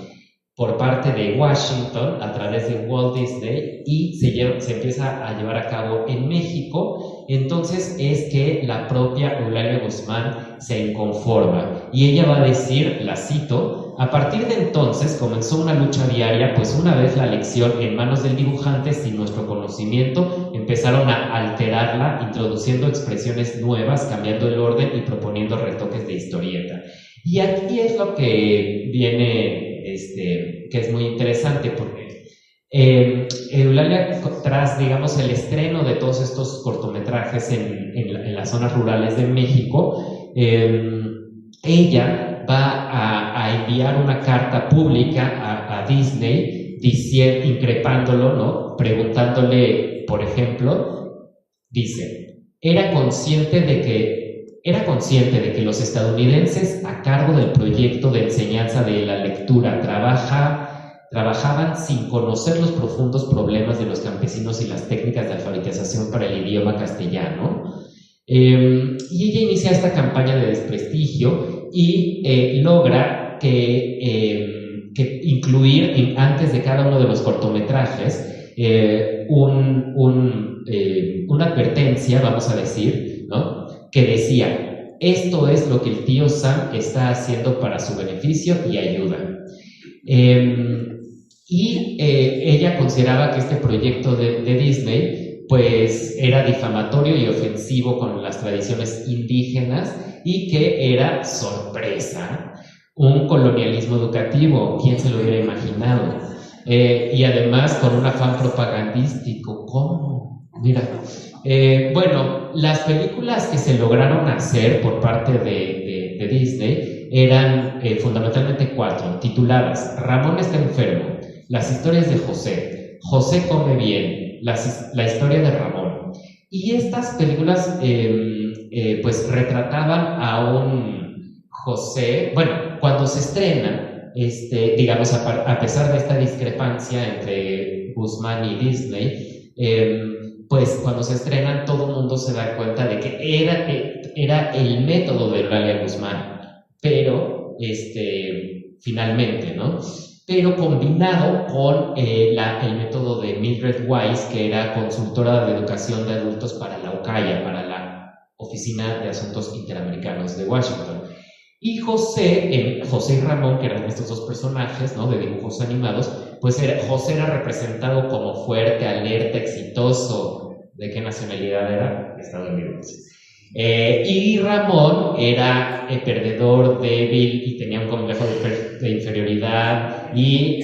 por parte de Washington a través de Walt Disney, y se empieza a llevar a cabo en México, entonces es que la propia Eulalia Guzmán se inconforma y ella va a decir, la cito: a partir de entonces comenzó una lucha diaria, pues una vez la lección en manos del dibujante, sin nuestro conocimiento, empezaron a alterarla, introduciendo expresiones nuevas, cambiando el orden y proponiendo retoques de historieta. Y aquí es lo que viene, que es muy interesante, porque Eulalia, tras, digamos, el estreno de todos estos cortometrajes en las zonas rurales de México, ella va a enviar una carta pública a Disney increpándolo, ¿no? Preguntándole, por ejemplo, dice: era consciente de que los estadounidenses a cargo del proyecto de enseñanza de la lectura trabajaban sin conocer los profundos problemas de los campesinos y las técnicas de alfabetización para el idioma castellano. Y ella inicia esta campaña de desprestigio y logra que incluir antes de cada uno de los cortometrajes una advertencia, vamos a decir, ¿no? Que decía: esto es lo que el tío Sam está haciendo para su beneficio y ayuda. Ella consideraba que este proyecto de Disney pues era difamatorio y ofensivo con las tradiciones indígenas, y que era, sorpresa, un colonialismo educativo. ¿Quién se lo hubiera imaginado? Y además con un afán propagandístico. ¿Cómo? Mira, bueno, las películas que se lograron hacer por parte de Disney eran fundamentalmente 4, tituladas Ramón está enfermo, Las historias de José, José come bien, la historia de Ramón. Y estas películas pues retrataban a un José. Bueno, cuando se estrenan, digamos, a pesar de esta discrepancia entre Guzmán y Disney, pues cuando se estrenan todo el mundo se da cuenta de que era el método de Eulalia Guzmán, pero finalmente, ¿no? pero combinado con el método de Mildred Wise, que era consultora de educación de adultos para la UCAIA, para la Oficina de Asuntos Interamericanos de Washington. Y José y Ramón, que eran estos dos personajes, ¿no?, de dibujos animados, pues José era representado como fuerte, alerta, exitoso. ¿De qué nacionalidad era? Estadounidense. Y Ramón era perdedor, débil y tenía un complejo de inferioridad y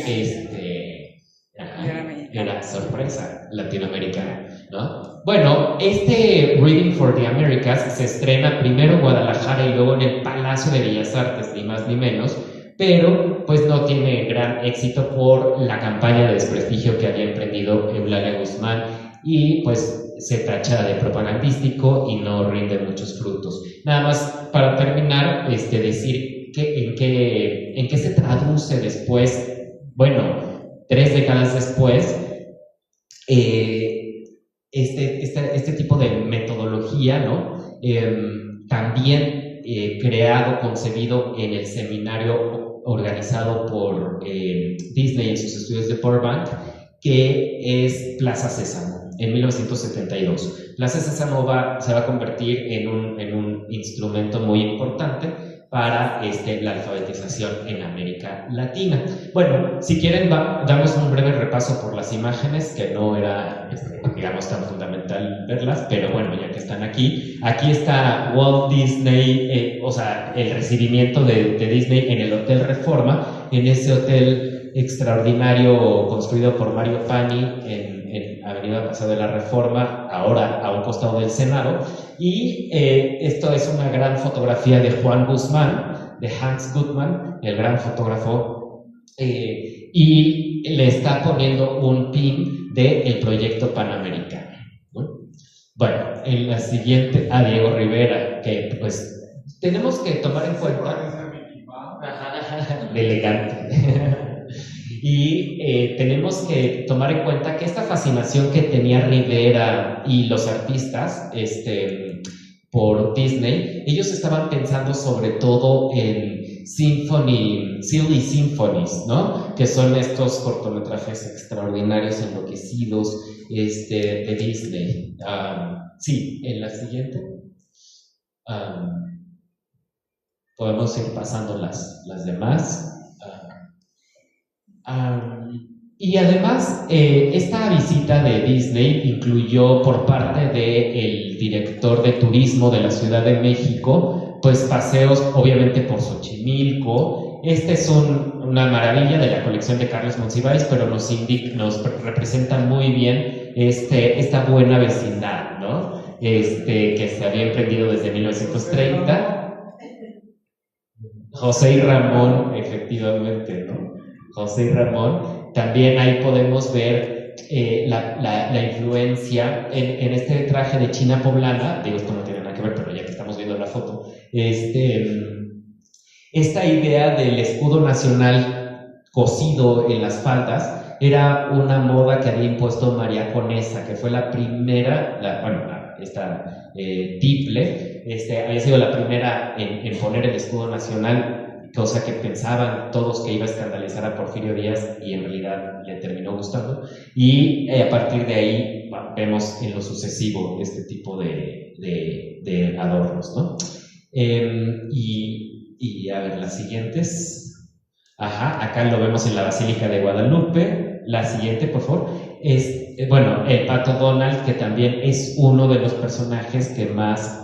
era sorpresa latinoamericana, ¿no? Bueno, este Reading for the Americas se estrena primero en Guadalajara y luego en el Palacio de Bellas Artes, ni más ni menos, pero pues no tiene gran éxito por la campaña de desprestigio que había emprendido Eulalia Guzmán y pues se tacha de propagandístico y no rinde muchos frutos. Nada más para terminar, decir en qué se traduce después, bueno, 3 décadas después, este tipo de metodología, ¿no? También creado, concebido en el seminario organizado por Disney en sus estudios de Burbank, que es Plaza Sésamo, en 1972. Plaza Sésamo se va a convertir en un instrumento muy importante para la alfabetización en América Latina. Bueno, si quieren, damos un breve repaso por las imágenes, que no era, digamos, tan fundamental verlas, pero bueno, ya que están aquí está Walt Disney, o sea, el recibimiento de Disney en el Hotel Reforma, en ese hotel extraordinario construido por Mario Pani en Avenida Paseo de la Reforma, ahora a un costado del Senado, y esto es una gran fotografía de Juan Guzmán, de Hans Gutmann, el gran fotógrafo, y le está poniendo un pin del proyecto Panamericano, ¿no? Bueno, en la siguiente, a Diego Rivera, que pues tenemos que tomar en cuenta, de elegante. Y tenemos que tomar en cuenta que esta fascinación que tenía Rivera y los artistas por Disney, ellos estaban pensando sobre todo en silly symphonies, ¿no? Que son estos cortometrajes extraordinarios, enloquecidos de Disney. Sí, en la siguiente. Podemos ir pasando las demás. Y además, esta visita de Disney incluyó por parte del director de turismo de la Ciudad de México, pues paseos obviamente por Xochimilco. Es una maravilla de la colección de Carlos Monsiváis, pero nos representa muy bien esta buena vecindad, ¿no? Que se había emprendido desde 1930. José y Ramón, efectivamente, ¿no? José y Ramón, también ahí podemos ver la influencia en este traje de China poblana. Digo, esto no tiene nada que ver, pero ya que estamos viendo la foto, esta idea del escudo nacional cosido en las faldas era una moda que había impuesto María Conesa, que fue la primera, esta Tiple, había sido la primera en poner el escudo nacional, cosa que pensaban todos que iba a escandalizar a Porfirio Díaz y en realidad le terminó gustando, y a partir de ahí vemos en lo sucesivo este tipo de adornos, ¿no? Y a ver, las siguientes. Acá lo vemos en la Basílica de Guadalupe. La siguiente, por favor, es, el Pato Donald, que también es uno de los personajes que más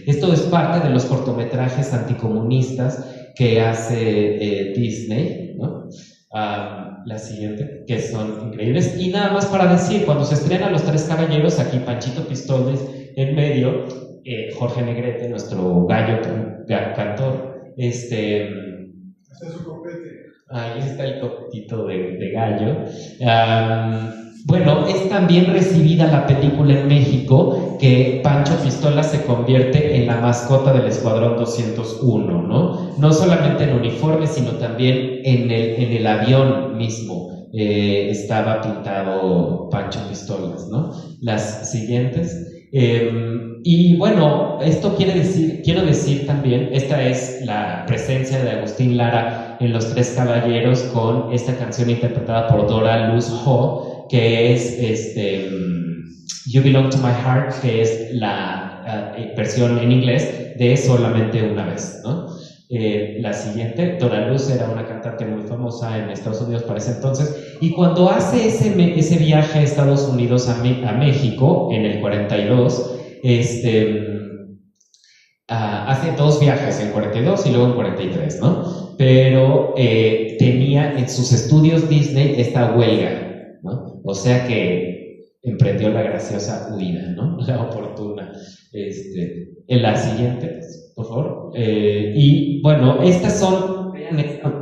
esto es parte de los cortometrajes anticomunistas que hace Disney, ¿no? La siguiente, que son increíbles. Y nada más para decir, cuando se estrena Los Tres Caballeros, aquí Panchito Pistoles en medio, Jorge Negrete, nuestro gallo cantor, Este es su copete. Ahí está el copetito de gallo. Bueno, es también recibida la película en México, que Pancho Pistola se convierte en la mascota del Escuadrón 201, ¿no? No solamente en uniforme, sino también en el avión mismo estaba pintado Pancho Pistolas, ¿no? Las siguientes. Y bueno, esto quiero decir también, esta es la presencia de Agustín Lara en Los Tres Caballeros con esta canción interpretada por Dora Luz Ho, que es You Belong to My Heart, que es la versión en inglés de Solamente una vez, ¿no? La siguiente, Dora Luz era una cantante muy famosa en Estados Unidos para ese entonces, y cuando hace ese viaje a Estados Unidos a México en el 42, hace dos viajes, en 42 y luego en 43, ¿no? Pero tenía en sus estudios Disney esta huelga, ¿no? O sea que emprendió la graciosa huida, ¿no? La oportuna. En la siguiente, por favor. Y bueno, estas son,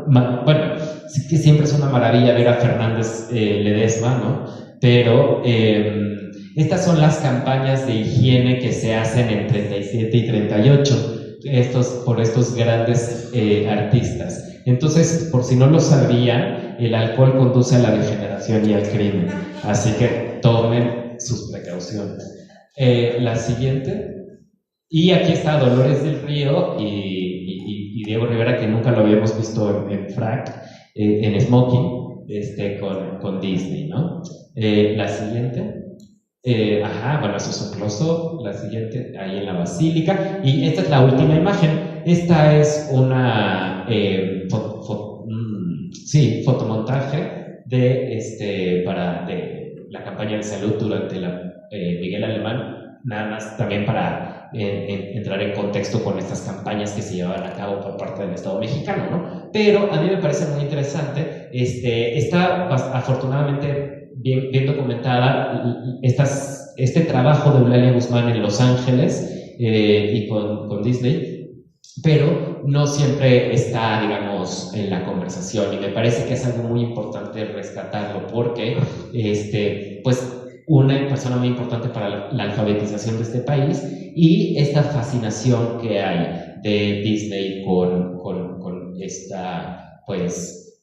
bueno, sí que siempre es una maravilla ver a Fernández Ledesma, ¿no? Pero estas son las campañas de higiene que se hacen en 37 y 38 por estos grandes artistas. Entonces, por si no lo sabían, el alcohol conduce a la degeneración y al crimen, así que tomen sus precauciones. La siguiente. Y aquí está Dolores del Río y Diego Rivera, que nunca lo habíamos visto en frac, en smoking, con Disney, ¿no? La siguiente. Bueno, eso es un close-up. La siguiente, ahí en la Basílica. Y esta es la última imagen. Esta es una fotomontaje de la campaña de salud durante la Miguel Alemán, nada más también para entrar en contexto con estas campañas que se llevaban a cabo por parte del Estado mexicano, ¿no? Pero a mí me parece muy interesante, está afortunadamente bien documentada este trabajo de Eulalia Guzmán en Los Ángeles y con Disney, pero no siempre está, digamos, en la conversación, y me parece que es algo muy importante rescatarlo porque, pues, una persona muy importante para la alfabetización de este país, y esta fascinación que hay de Disney con esta, pues,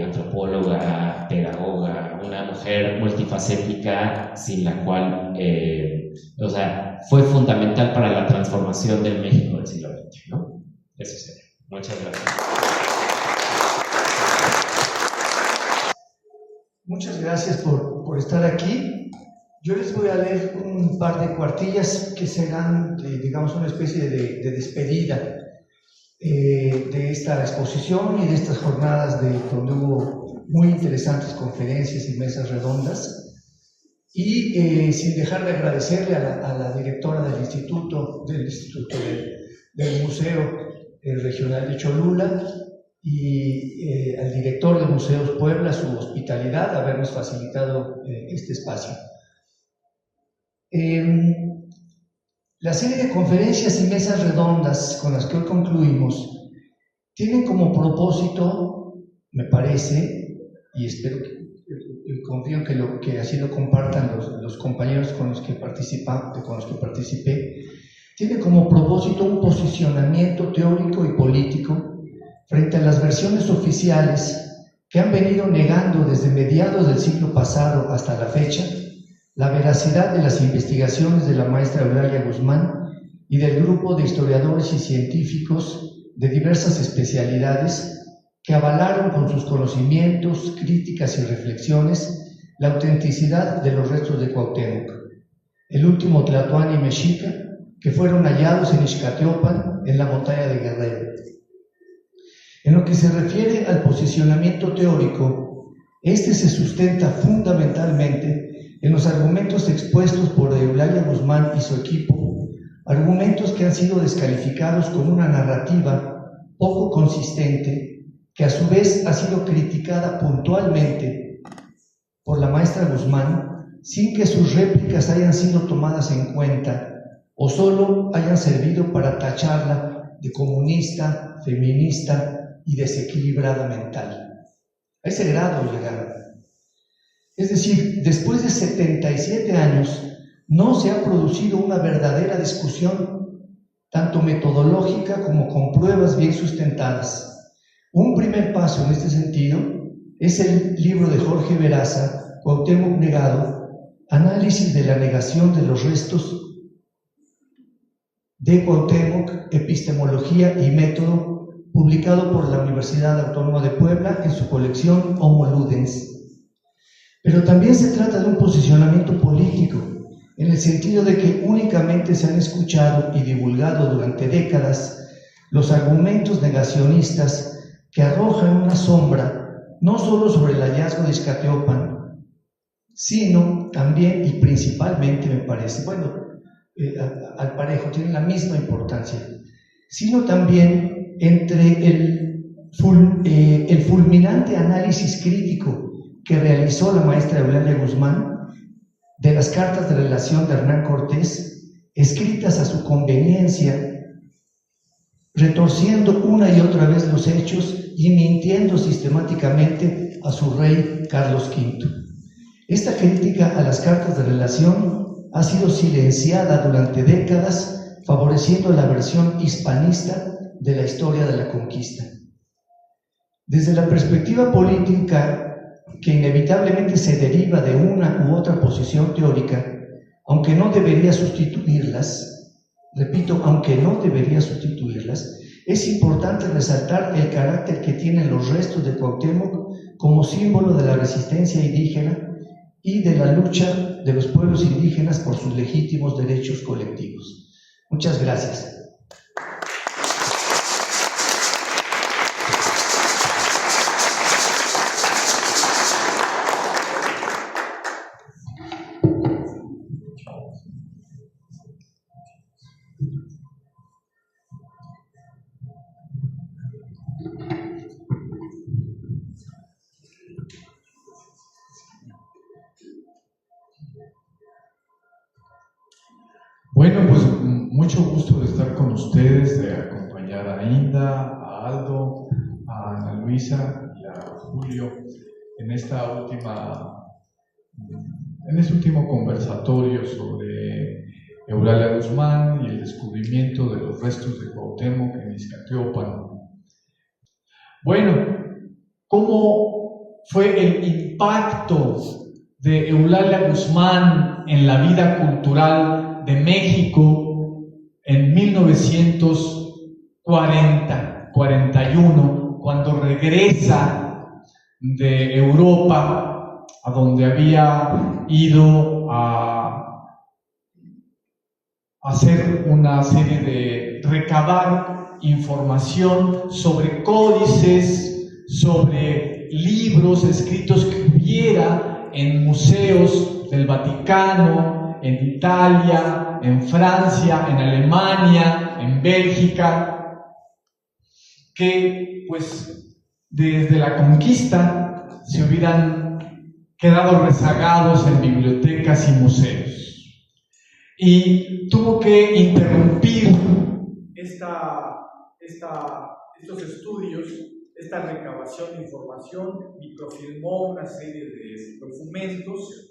antropóloga, pedagoga, una mujer multifacética sin la cual, o sea, fue fundamental para la transformación del México del siglo XX, ¿no? Eso sería. Muchas gracias. Muchas gracias por estar aquí. Yo les voy a leer un par de cuartillas que serán, digamos, una especie de despedida de esta exposición y de estas jornadas donde hubo muy interesantes conferencias y mesas redondas. Y sin dejar de agradecerle a la directora del Museo Regional de Cholula y al director de Museos Puebla su hospitalidad, habernos facilitado este espacio. La serie de conferencias y mesas redondas con las que hoy concluimos tienen como propósito, me parece, y espero confío que así lo compartan los compañeros con los que participé, tiene como propósito un posicionamiento teórico y político frente a las versiones oficiales que han venido negando desde mediados del siglo pasado hasta la fecha la veracidad de las investigaciones de la maestra Eulalia Guzmán y del grupo de historiadores y científicos de diversas especialidades que avalaron con sus conocimientos, críticas y reflexiones la autenticidad de los restos de Cuauhtémoc, el último tlatoani mexica que fueron hallados en Ixcateopan, en la montaña de Guerrero. En lo que se refiere al posicionamiento teórico, este se sustenta fundamentalmente en los argumentos expuestos por Eulalia Guzmán y su equipo, argumentos que han sido descalificados con una narrativa poco consistente, que a su vez ha sido criticada puntualmente por la maestra Guzmán, sin que sus réplicas hayan sido tomadas en cuenta o solo hayan servido para tacharla de comunista, feminista y desequilibrada mental. A ese grado llegaron. Es decir, después de 77 años no se ha producido una verdadera discusión, tanto metodológica como con pruebas bien sustentadas. Un primer paso en este sentido es el libro de Jorge Veraza, Cuauhtémoc negado, análisis de la negación de los restos de Cuauhtémoc, Epistemología y Método, publicado por la Universidad Autónoma de Puebla en su colección Homo Ludens. Pero también se trata de un posicionamiento político, en el sentido de que únicamente se han escuchado y divulgado durante décadas los argumentos negacionistas que arrojan una sombra no solo sobre el hallazgo de Iztaccíhuatl, sino también y principalmente, me parece, al parejo, tienen la misma importancia, sino también entre el fulminante análisis crítico que realizó la maestra Eulalia Guzmán de las cartas de relación de Hernán Cortés, escritas a su conveniencia, retorciendo una y otra vez los hechos y mintiendo sistemáticamente a su rey Carlos V. Esta crítica a las cartas de relación ha sido silenciada durante décadas, favoreciendo la versión hispanista de la historia de la conquista. Desde la perspectiva política que inevitablemente se deriva de una u otra posición teórica, aunque no debería sustituirlas, repito, aunque no debería sustituirlas, es importante resaltar el carácter que tienen los restos de Cuauhtémoc como símbolo de la resistencia indígena y de la lucha de los pueblos indígenas por sus legítimos derechos colectivos. Muchas gracias. Bueno, pues mucho gusto de estar con ustedes, de acompañar a Inda, a Aldo, a Ana Luisa y a Julio en este último conversatorio sobre Eulalia Guzmán y el descubrimiento de los restos de Cuauhtémoc en Iztaccíhuatl. Bueno, ¿cómo fue el impacto de Eulalia Guzmán en la vida cultural de México en 1941, cuando regresa de Europa, a donde había ido a hacer una serie de recabar información sobre códices, sobre libros escritos que hubiera en museos del Vaticano, en Italia, en Francia, en Alemania, en Bélgica, que pues desde la conquista se hubieran quedado rezagados en bibliotecas y museos. Y tuvo que interrumpir estos estudios, esta recabación de información, microfilmó una serie de documentos.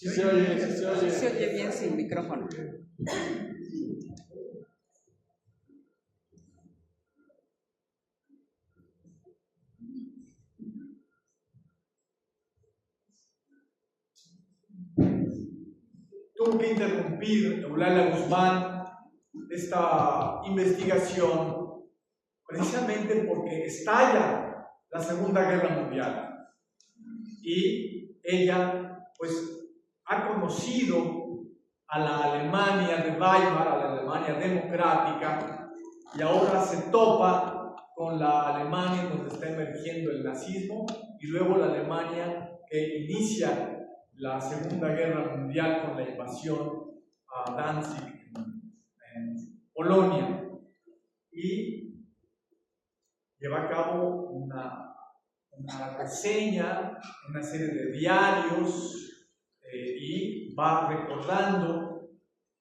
Se oye bien sin micrófono. Tuvo que interrumpir Eulalia Guzmán esta investigación precisamente porque estalla la Segunda Guerra Mundial y ella pues ha conocido a la Alemania de Weimar, a la Alemania democrática, y ahora se topa con la Alemania en donde está emergiendo el nazismo, y luego la Alemania que inicia la Segunda Guerra Mundial con la invasión a Danzig en Polonia, y lleva a cabo una reseña, una serie de diarios, y va recordando,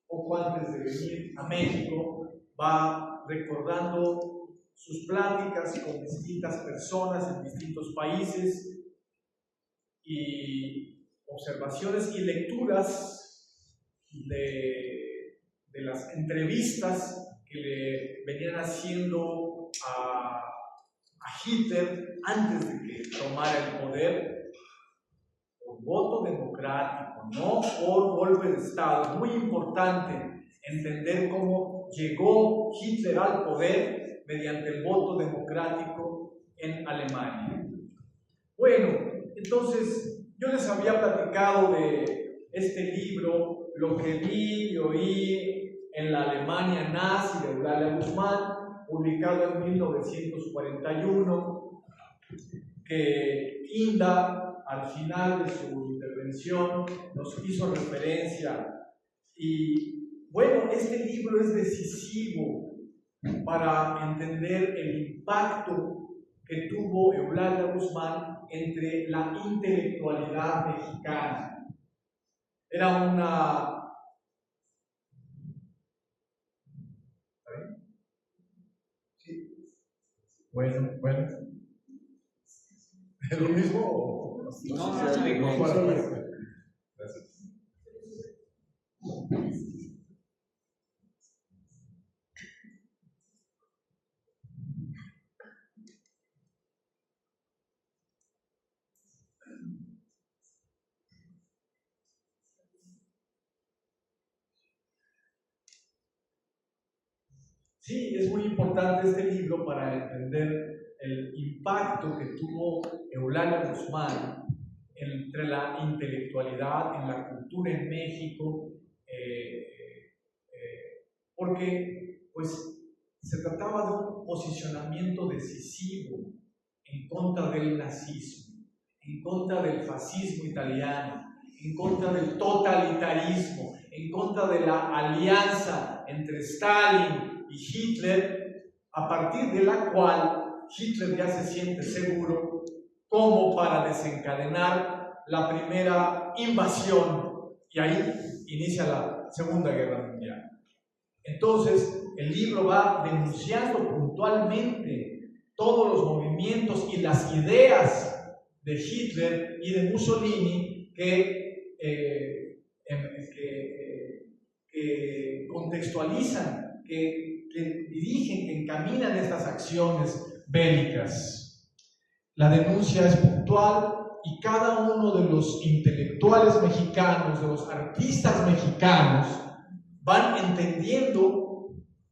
poco antes de venir a México, va recordando sus pláticas con distintas personas en distintos países y observaciones y lecturas de las entrevistas que le venían haciendo a Hitler antes de que tomara el poder, voto democrático, no por golpe de Estado. Es muy importante entender cómo llegó Hitler al poder mediante el voto democrático en Alemania. Bueno, entonces yo les había platicado de este libro, lo que vi y oí en la Alemania nazi de Eulalia Guzmán, publicado en 1941, que Inda, al final de su intervención, nos hizo referencia. Y bueno, este libro es decisivo para entender el impacto que tuvo Eulalia Guzmán entre la intelectualidad mexicana. Era una... ¿Sí? Bueno. ¿Es lo mismo? No, Gracias. Sí, es muy importante este libro para entender el impacto que tuvo Eulalia Guzmán entre la intelectualidad, en la cultura en México, porque pues, se trataba de un posicionamiento decisivo en contra del nazismo, en contra del fascismo italiano, en contra del totalitarismo, en contra de la alianza entre Stalin y Hitler, a partir de la cual Hitler ya se siente seguro como para desencadenar la primera invasión, y ahí inicia la Segunda Guerra Mundial. Entonces, el libro va denunciando puntualmente todos los movimientos y las ideas de Hitler y de Mussolini que contextualizan, que dirigen, que encaminan estas acciones bélicas. La denuncia es puntual y cada uno de los intelectuales mexicanos, de los artistas mexicanos, van entendiendo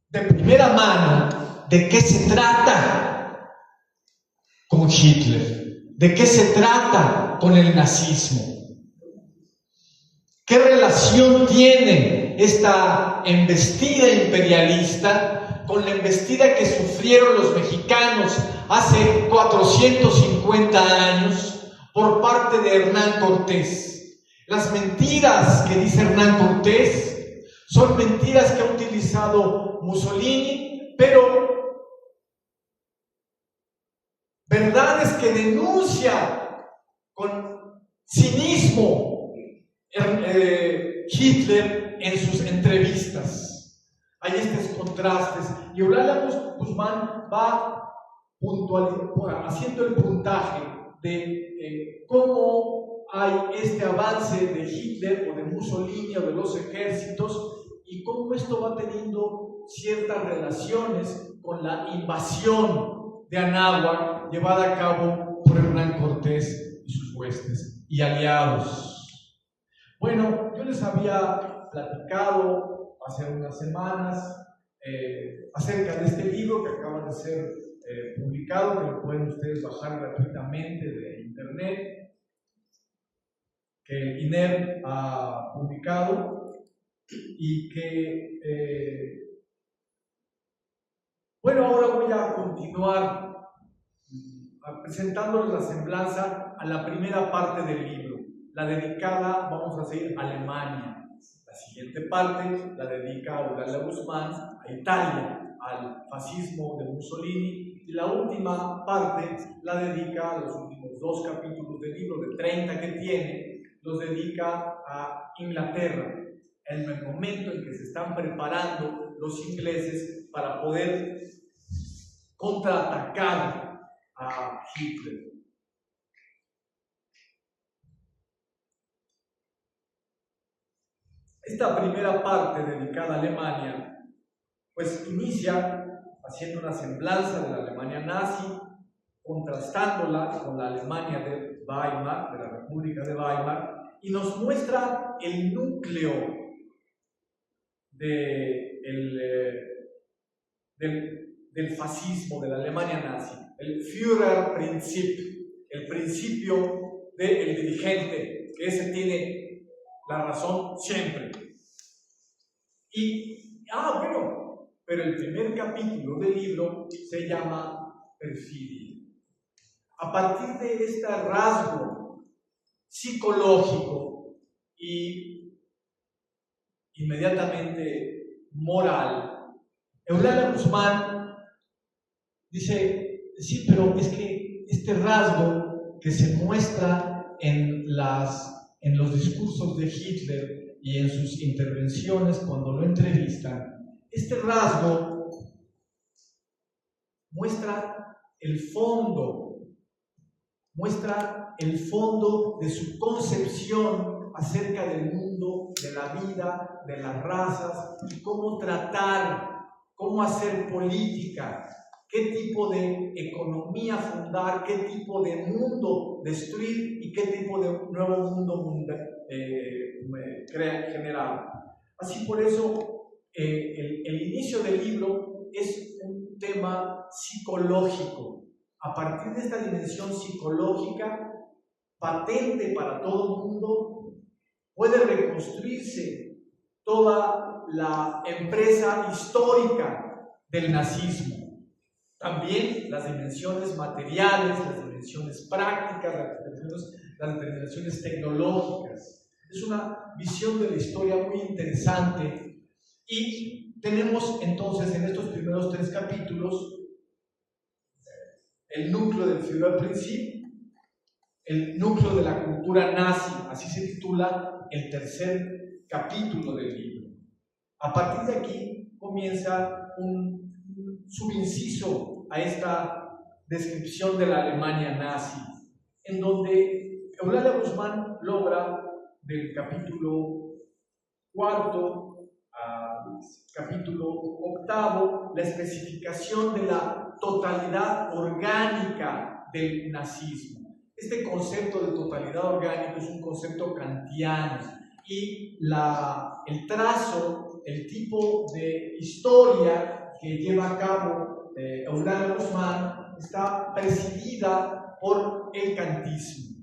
de primera mano de qué se trata con Hitler, de qué se trata con el nazismo, qué relación tiene esta embestida imperialista con la embestida que sufrieron los mexicanos hace 450 años por parte de Hernán Cortés. Las mentiras que dice Hernán Cortés son mentiras que ha utilizado Mussolini, pero verdades que denuncia con cinismo Hitler en sus entrevistas. Hay estos contrastes y Eulalia Guzmán va haciendo el puntaje de cómo hay este avance de Hitler o de Mussolini o de los ejércitos y cómo esto va teniendo ciertas relaciones con la invasión de Anáhuac llevada a cabo por Hernán Cortés y sus huestes y aliados. Bueno, yo les había platicado hace unas semanas acerca de este libro que acaba de ser publicado, que lo pueden ustedes bajar gratuitamente de internet, que el INER ha publicado y que, bueno, ahora voy a continuar presentándoles la semblanza a la primera parte del libro, la dedicada, vamos a decir, a Alemania. La siguiente parte la dedica a Eulalia Guzmán, a Italia, al fascismo de Mussolini, y la última parte la dedica a los últimos 2 capítulos del libro, de 30 que tiene, los dedica a Inglaterra, en el momento en que se están preparando los ingleses para poder contraatacar a Hitler. Esta primera parte dedicada a Alemania, pues inicia haciendo una semblanza de la Alemania nazi, contrastándola con la Alemania de Weimar, de la República de Weimar, y nos muestra el núcleo del fascismo, de la Alemania nazi, el Führerprinzip, el principio del dirigente, que ese tiene la razón siempre. Pero el primer capítulo del libro se llama Perfidia. A partir de este rasgo psicológico y inmediatamente moral, Eulalia Guzmán dice, sí, pero es que este rasgo que se muestra en los discursos de Hitler y en sus intervenciones cuando lo entrevistan, este rasgo muestra el fondo de su concepción acerca del mundo, de la vida, de las razas, y cómo tratar, cómo hacer política, qué tipo de economía fundar, qué tipo de mundo destruir y qué tipo de nuevo mundo generar. Así por eso el inicio del libro es un tema psicológico. A partir de esta dimensión psicológica, patente para todo el mundo, puede reconstruirse toda la empresa histórica del nazismo. También las dimensiones materiales, las dimensiones prácticas, las dimensiones tecnológicas. Es una visión de la historia muy interesante. Y tenemos entonces en estos primeros 3 capítulos el núcleo del Führerprinzip, el núcleo de la cultura nazi, así se titula el tercer capítulo del libro. A partir de aquí comienza un subinciso a esta descripción de la Alemania nazi, en donde Eulalia Guzmán logra del capítulo 4 al capítulo 8 la especificación de la totalidad orgánica del nazismo. Este concepto de totalidad orgánica es un concepto kantiano y el trazo, el tipo de historia que lleva a cabo Eulalia Guzmán está presidida por el kantismo.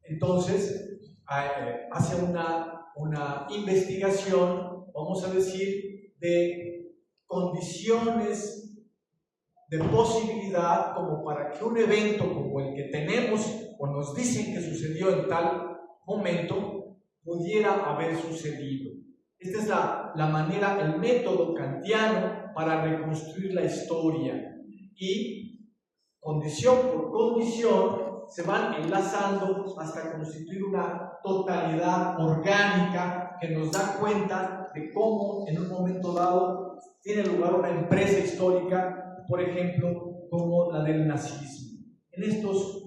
Entonces, hace una investigación, vamos a decir, de condiciones de posibilidad como para que un evento como el que tenemos o nos dicen que sucedió en tal momento pudiera haber sucedido. Esta es la manera, el método kantiano para reconstruir la historia, y condición por condición se van enlazando hasta constituir una totalidad orgánica que nos da cuenta de cómo en un momento dado tiene lugar una empresa histórica, por ejemplo, como la del nazismo. En estos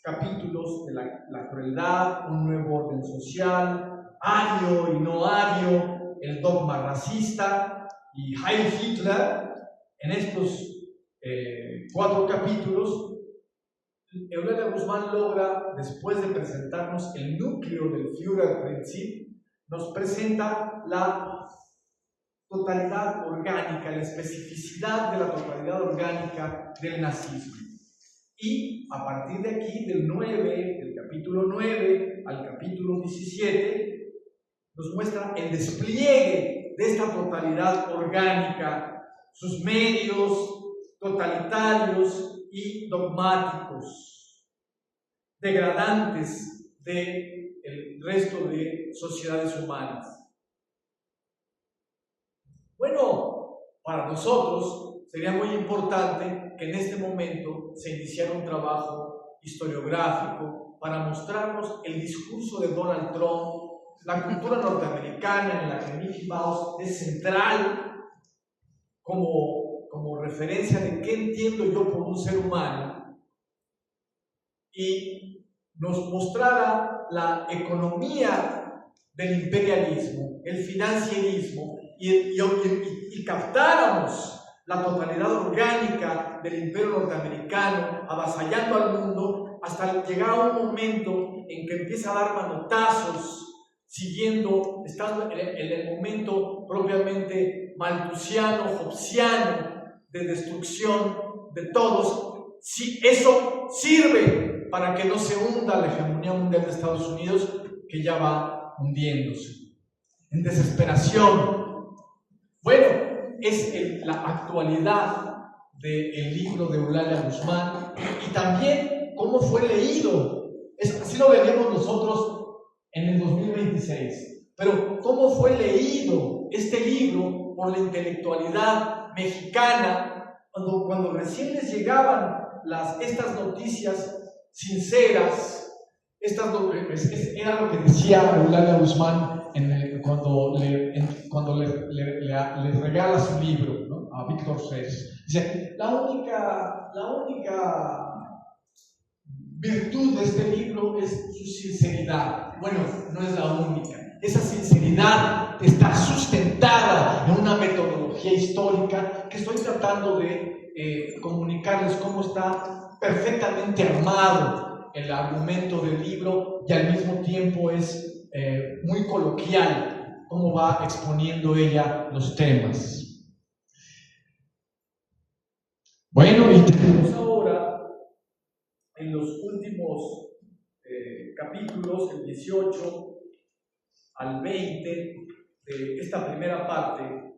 capítulos de la crueldad, un nuevo orden social, ario y no ario, el dogma racista y Heil Hitler, en estos 4 capítulos, Eulalia Guzmán logra, después de presentarnos el núcleo del Führerprinzip, nos presenta la totalidad orgánica, la especificidad de la totalidad orgánica del nazismo. Y a partir de aquí, del capítulo 9 al capítulo 17, nos muestra el despliegue de esta totalidad orgánica, sus medios totalitarios y dogmáticos, degradantes del resto de sociedades humanas. Bueno, para nosotros sería muy importante que en este momento se iniciara un trabajo historiográfico para mostrarnos el discurso de Donald Trump, la cultura norteamericana en la que Mickey Mouse es central como referencia de qué entiendo yo por un ser humano, y nos mostrara la economía del imperialismo, el financierismo, y captáramos la totalidad orgánica del imperio norteamericano, avasallando al mundo, hasta llegar a un momento en que empieza a dar manotazos, estando en el momento propiamente malthusiano, hobbesiano, de destrucción de todos. Si eso sirve para que no se hunda la hegemonía mundial de Estados Unidos, que ya va hundiéndose en desesperación. Bueno, es la actualidad del libro de Eulalia Guzmán, y también cómo fue leído. Así lo veremos nosotros en el 2026. Pero cómo fue leído este libro por la intelectualidad mexicana cuando recién les llegaban estas noticias sinceras. Era lo que decía Eulalia Guzmán cuando le regala su libro, ¿no?, a Víctor Cés. Dice, la única virtud de este libro es su sinceridad. Bueno, no es la única. Esa sinceridad está sustentada en una metodología histórica que estoy tratando de comunicarles cómo está perfectamente armado el argumento del libro, y al mismo tiempo es muy coloquial cómo va exponiendo ella los temas. Bueno, y tenemos ahora en los últimos capítulos, el 18 al 20 de esta primera parte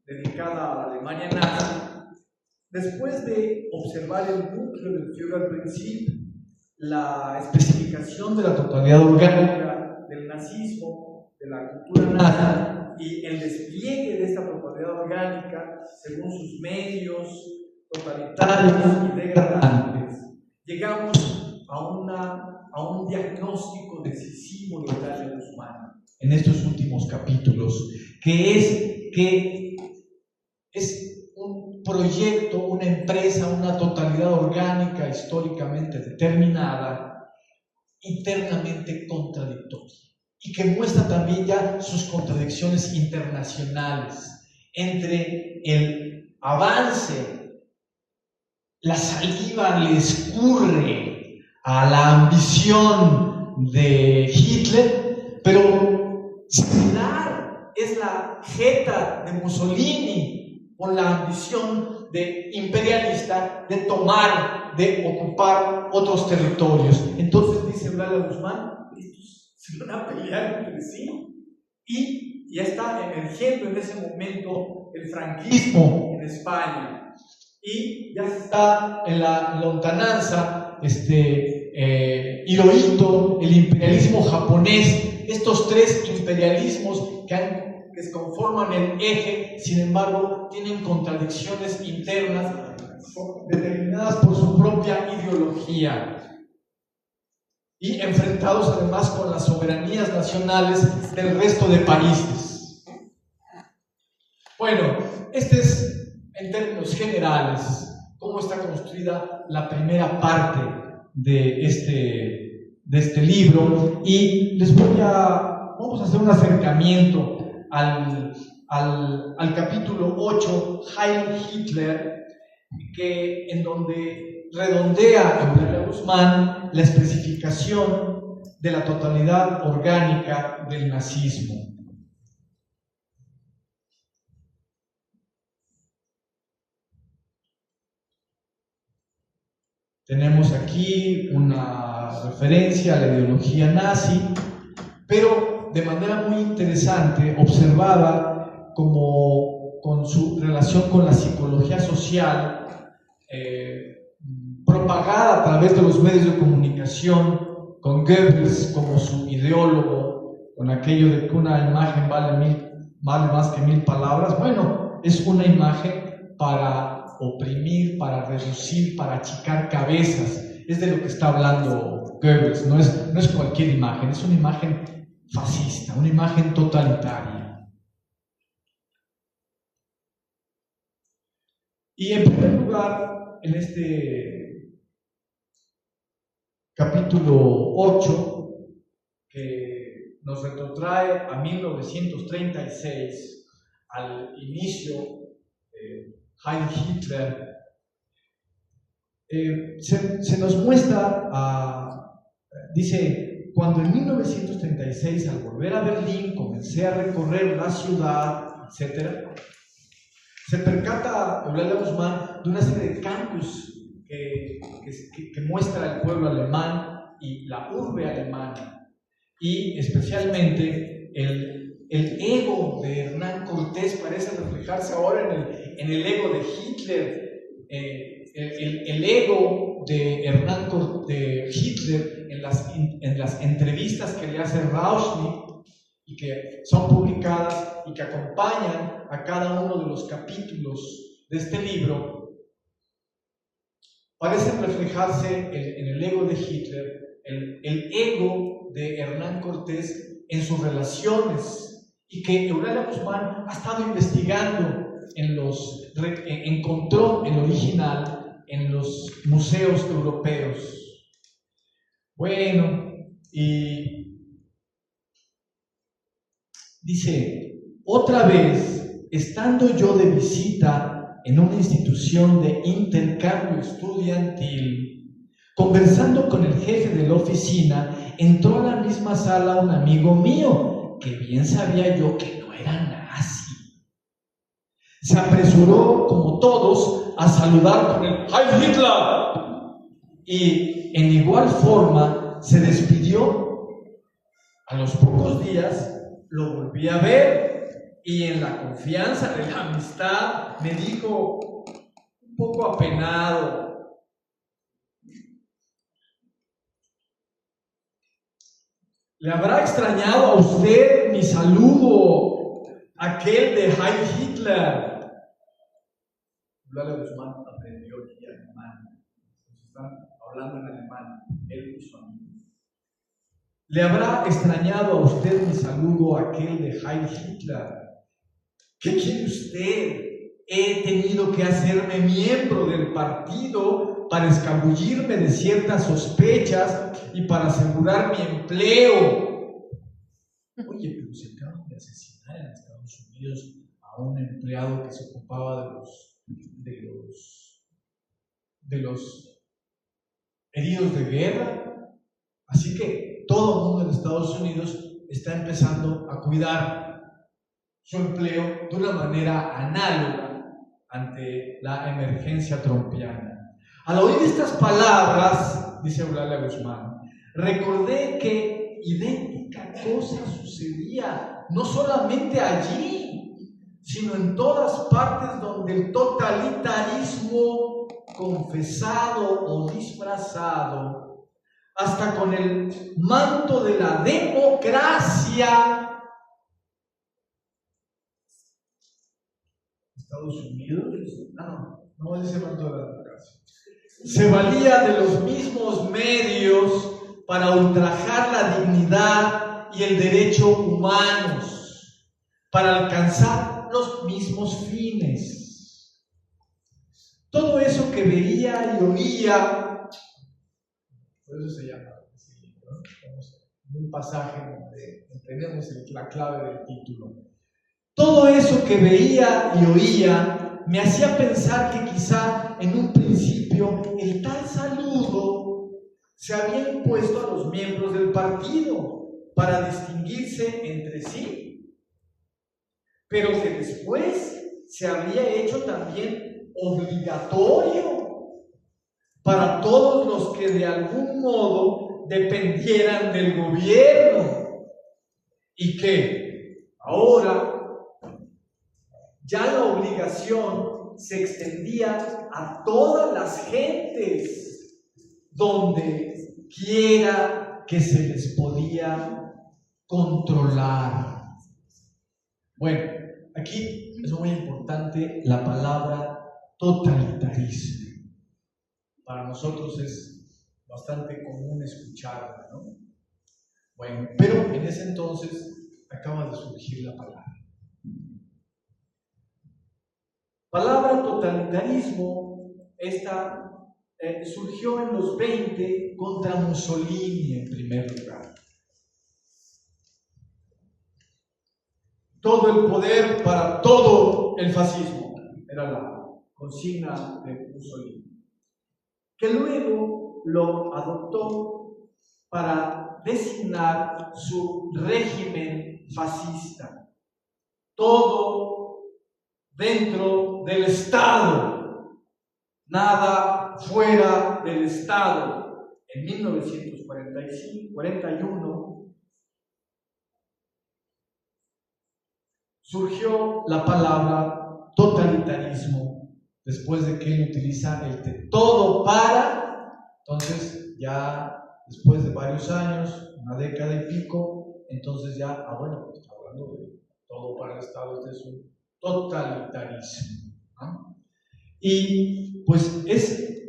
dedicada a la Alemania nazi. Después de observar el núcleo del Führerprinzip, la especificación de la totalidad orgánica del nazismo, de la cultura nazi, y el despliegue de esta totalidad orgánica según sus medios totalitarios y degradantes, llegamos a un diagnóstico decisivo de Eulalia Guzmán en estos últimos capítulos, que es un proyecto, una empresa, una totalidad orgánica históricamente determinada, internamente contradictoria, y que muestra también ya sus contradicciones internacionales entre el avance, la saliva le escurre a la ambición de Hitler, pero similar es la jeta de Mussolini con la ambición imperialista de ocupar otros territorios. Entonces dice Eulalia Guzmán, estos se van a pelear entre sí, y ya está emergiendo en ese momento el franquismo en España, y ya está en la lontananza Hirohito, el imperialismo japonés, estos tres imperialismos que conforman el eje, sin embargo, tienen contradicciones internas determinadas por su propia ideología, y enfrentados además con las soberanías nacionales del resto de países. Bueno, este es, en términos generales, cómo está construida la primera parte de este libro, y vamos a hacer un acercamiento al capítulo 8, Heil Hitler, en donde redondea Eulalia Guzmán la especificación de la totalidad orgánica del nazismo. Tenemos aquí una referencia a la ideología nazi, pero de manera muy interesante, observada con su relación con la psicología social, propagada a través de los medios de comunicación, con Goebbels como su ideólogo, con aquello de que una imagen vale más que 1000 palabras. Bueno, es una imagen para oprimir, para reducir, para achicar cabezas. Es de lo que está hablando Goebbels. No es cualquier imagen, es una imagen fascista, una imagen totalitaria. Y en primer lugar, en este capítulo 8, que nos retrotrae a 1936, al inicio Heil Hitler, se nos muestra, dice, cuando en 1936, al volver a Berlín, comencé a recorrer la ciudad, etc., se percata Eulalia Guzmán de una serie de cambios que muestra el pueblo alemán y la urbe alemana, y especialmente el ego de Hernán Cortés parece reflejarse ahora en el ego de Hitler. El ego de Hitler en las entrevistas que le hace Rauschning y que son publicadas y que acompañan a cada uno de los capítulos de este libro, parecen reflejarse en el ego de Hitler, el ego de Hernán Cortés en sus relaciones, y que Eulalia Guzmán ha estado investigando encontró el original en los museos europeos. Bueno, y dice, otra vez, estando yo de visita en una institución de intercambio estudiantil, conversando con el jefe de la oficina, entró a la misma sala un amigo mío, que bien sabía yo que no era nazi. Se apresuró, como todos, a saludar con el Heil Hitler, y en igual forma se despidió. A los pocos días lo volví a ver, y en la confianza de la amistad me dijo, un poco apenado: ¿le habrá extrañado a usted mi saludo, aquel de Heil Hitler? Eulalia Guzmán aprendió aquí alemán. Están hablando en alemán, él y su amigo. ¿Le habrá extrañado a usted mi saludo, aquel de Heil Hitler? ¿Qué quiere usted? He tenido que hacerme miembro del partido para escabullirme de ciertas sospechas y para asegurar mi empleo. Oye, pero se acaban de asesinar en Estados Unidos a un empleado que se ocupaba de los heridos de guerra. Así que todo el mundo en Estados Unidos está empezando a cuidar su empleo de una manera análoga ante la emergencia trumpiana. Al oír estas palabras, dice Eulalia Guzmán, recordé que idéntica cosa sucedía no solamente allí, sino en todas partes donde el totalitarismo confesado o disfrazado, hasta con el manto de la democracia, Estados Unidos, no dice manto de la democracia, se valía de los mismos medios para ultrajar la dignidad y el derecho humanos, para alcanzar los mismos fines. Todo eso que veía y oía, por eso se llama así, ¿no? En un pasaje donde tenemos la clave del título. Todo eso que veía y oía me hacía pensar que quizá en un principio el tal saludo se había impuesto a los miembros del partido para distinguirse entre sí, pero que después se habría hecho también obligatorio para todos los que de algún modo dependieran del gobierno, y que ahora ya la obligación se extendía a todas las gentes, donde quiera que se les podía controlar. Bueno, aquí es muy importante la palabra totalitarismo. Para nosotros es bastante común escucharla, ¿no? Bueno, pero en ese entonces acaba de surgir la palabra. Palabra totalitarismo, esta surgió en los 20 contra Mussolini en primer lugar. Todo el poder para todo el fascismo era consigna de Mussolini, que luego lo adoptó para designar su régimen fascista. Todo dentro del Estado, nada fuera del Estado. En 1941 surgió la palabra totalitarismo, después de que él utiliza el todo para. Entonces ya después de varios años, una década y pico, entonces ya, bueno, está hablando de todo para el Estado, este es un totalitarismo, ¿no? Y pues es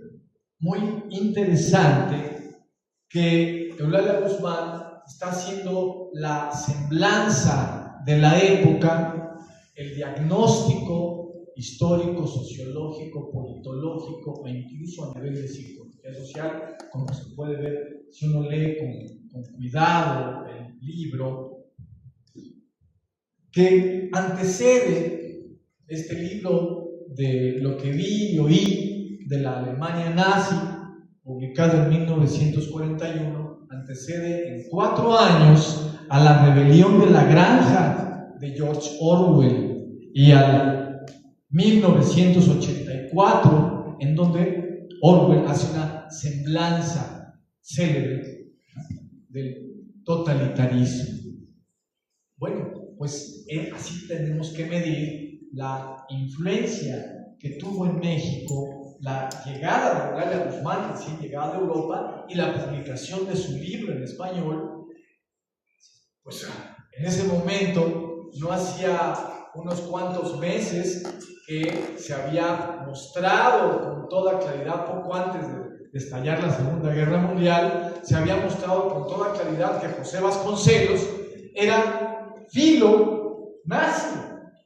muy interesante que Eulalia Guzmán está haciendo la semblanza de la época, el diagnóstico histórico, sociológico, politológico e incluso a nivel de psicología social, como se puede ver si uno lee con cuidado el libro, que antecede este libro de lo que vi y oí de la Alemania nazi, publicado en 1941, antecede en 4 años a la rebelión de la granja de George Orwell y al 1984, en donde Orwell hace una semblanza célebre del totalitarismo. Bueno, pues así tenemos que medir la influencia que tuvo en México la llegada de Eulalia Guzmán, recién llegada de Europa, y la publicación de su libro en español. Pues en ese momento, no hacía unos cuantos meses que se había mostrado con toda claridad, poco antes de estallar la Segunda Guerra Mundial, se había mostrado con toda claridad que José Vasconcelos era filo nazi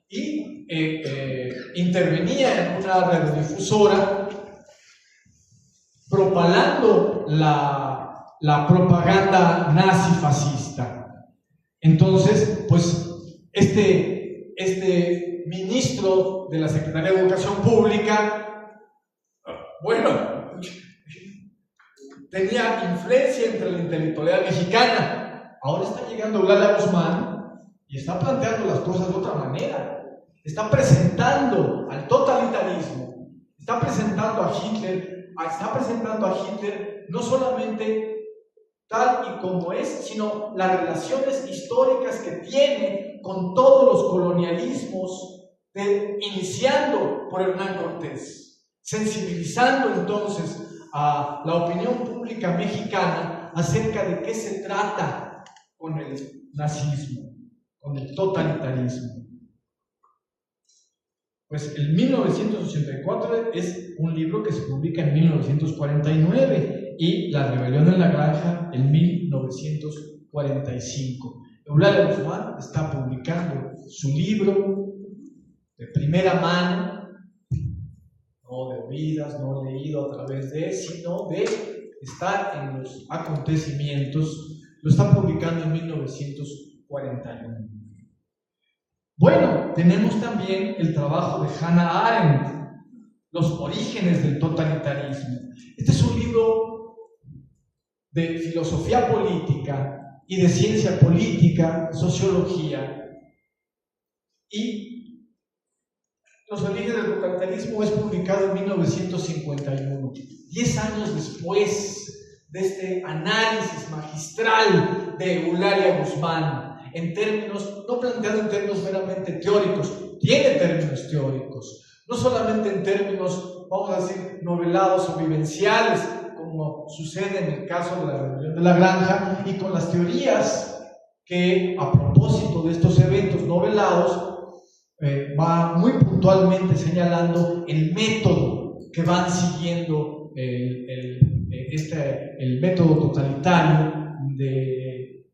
y intervenía en una radiodifusora propalando la propaganda nazi-fascista. Entonces, pues este ministro de la Secretaría de Educación Pública, bueno, tenía influencia entre la intelectualidad mexicana. Ahora está llegando Eulalia Guzmán y está planteando las cosas de otra manera. Está presentando al totalitarismo, está presentando a Hitler no solamente tal y como es, sino las relaciones históricas que tiene con todos los colonialismos, iniciando por Hernán Cortés, sensibilizando entonces a la opinión pública mexicana acerca de qué se trata con el nazismo, con el totalitarismo. Pues el 1984 es un libro que se publica en 1949 y La rebelión en la granja en 1945. Eulalia Guzmán está publicando su libro de primera mano, no de oídas, no leído a través de, sino de estar en los acontecimientos. Lo está publicando en 1941. Bueno, tenemos también el trabajo de Hannah Arendt, Los orígenes del totalitarismo. Este es un libro de filosofía política y de ciencia política, sociología. Y Los orígenes del totalitarismo es publicado en 1951, 10 años después de este análisis magistral de Eulalia Guzmán. En términos, no planteado en términos meramente teóricos, tiene términos teóricos, no solamente en términos, vamos a decir, novelados o vivenciales, como sucede en el caso de la rebelión de la granja, y con las teorías que, a propósito de estos eventos novelados, va muy puntualmente señalando el método que van siguiendo, el método totalitario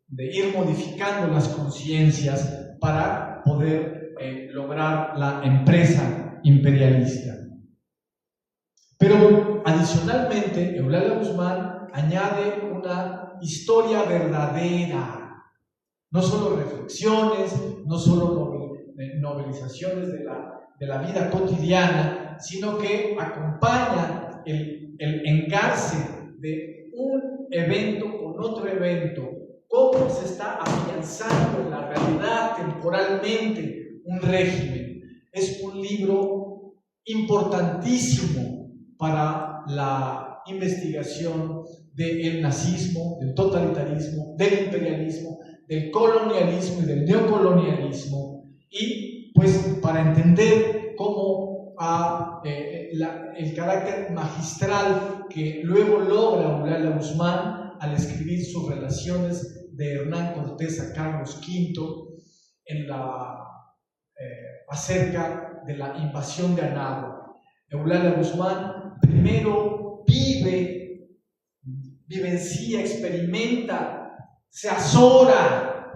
de ir modificando las conciencias para poder lograr la empresa imperialista. Pero adicionalmente, Eulalia Guzmán añade una historia verdadera, no solo reflexiones, no solo novelizaciones de la vida cotidiana, sino que acompaña el engarce de un evento con otro evento, cómo se está afianzando en la realidad temporalmente un régimen. Es un libro importantísimo para la investigación del nazismo, del totalitarismo, del imperialismo, del colonialismo y del neocolonialismo, y pues para entender cómo el carácter magistral que luego logra Eulalia Guzmán al escribir sus relaciones de Hernán Cortés a Carlos V acerca de la invasión de Anáhuac. Eulalia Guzmán primero vivencia, experimenta, se azora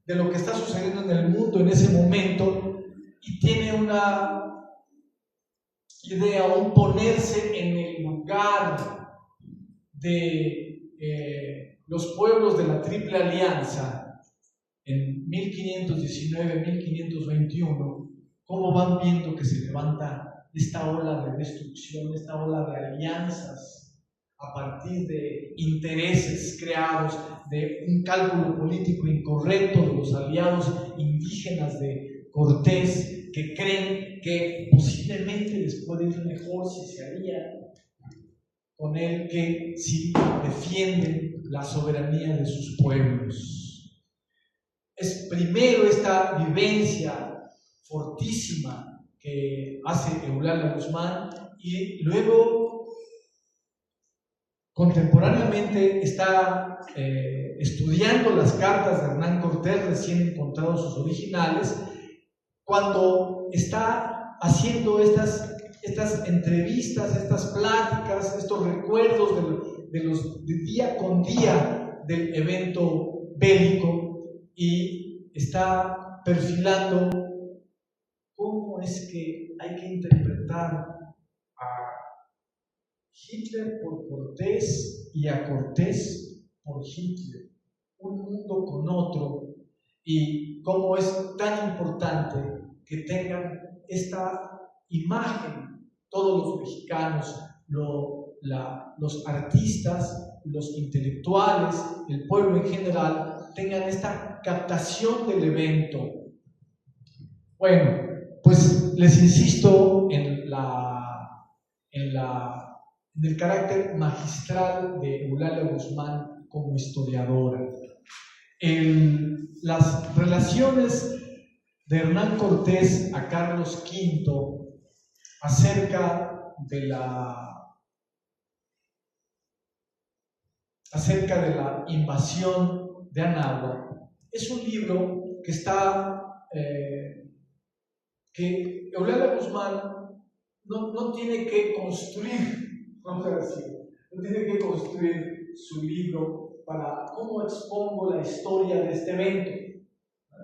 de lo que está sucediendo en el mundo en ese momento y tiene una idea, un ponerse en el lugar de los pueblos de la Triple Alianza en 1519-1521, cómo van viendo que se levanta esta ola de destrucción, esta ola de alianzas a partir de intereses creados, de un cálculo político incorrecto de los aliados indígenas de Cortés, que creen que posiblemente les puede ir mejor si se alían con él que si defienden la soberanía de sus pueblos. Es primero esta vivencia fortísima que hace Eulalia Guzmán y luego contemporáneamente está estudiando las cartas de Hernán Cortés, recién encontrados sus originales, cuando está haciendo estas entrevistas, estas pláticas, estos recuerdos de día con día del evento bélico, y está perfilando cómo es que hay que interpretar a Hitler por Cortés y a Cortés por Hitler, un mundo con otro, y cómo es tan importante que tengan esta imagen todos los mexicanos, los artistas, los intelectuales, el pueblo en general, tengan esta captación del evento. Bueno, pues les insisto en el carácter magistral de Eulalia Guzmán como historiadora. Las relaciones de Hernán Cortés a Carlos V acerca de la invasión de Anáhuac es un libro que que Eulalia Guzmán no tiene que construir, vamos a decir, no tiene que construir su libro para cómo expongo la historia de este evento.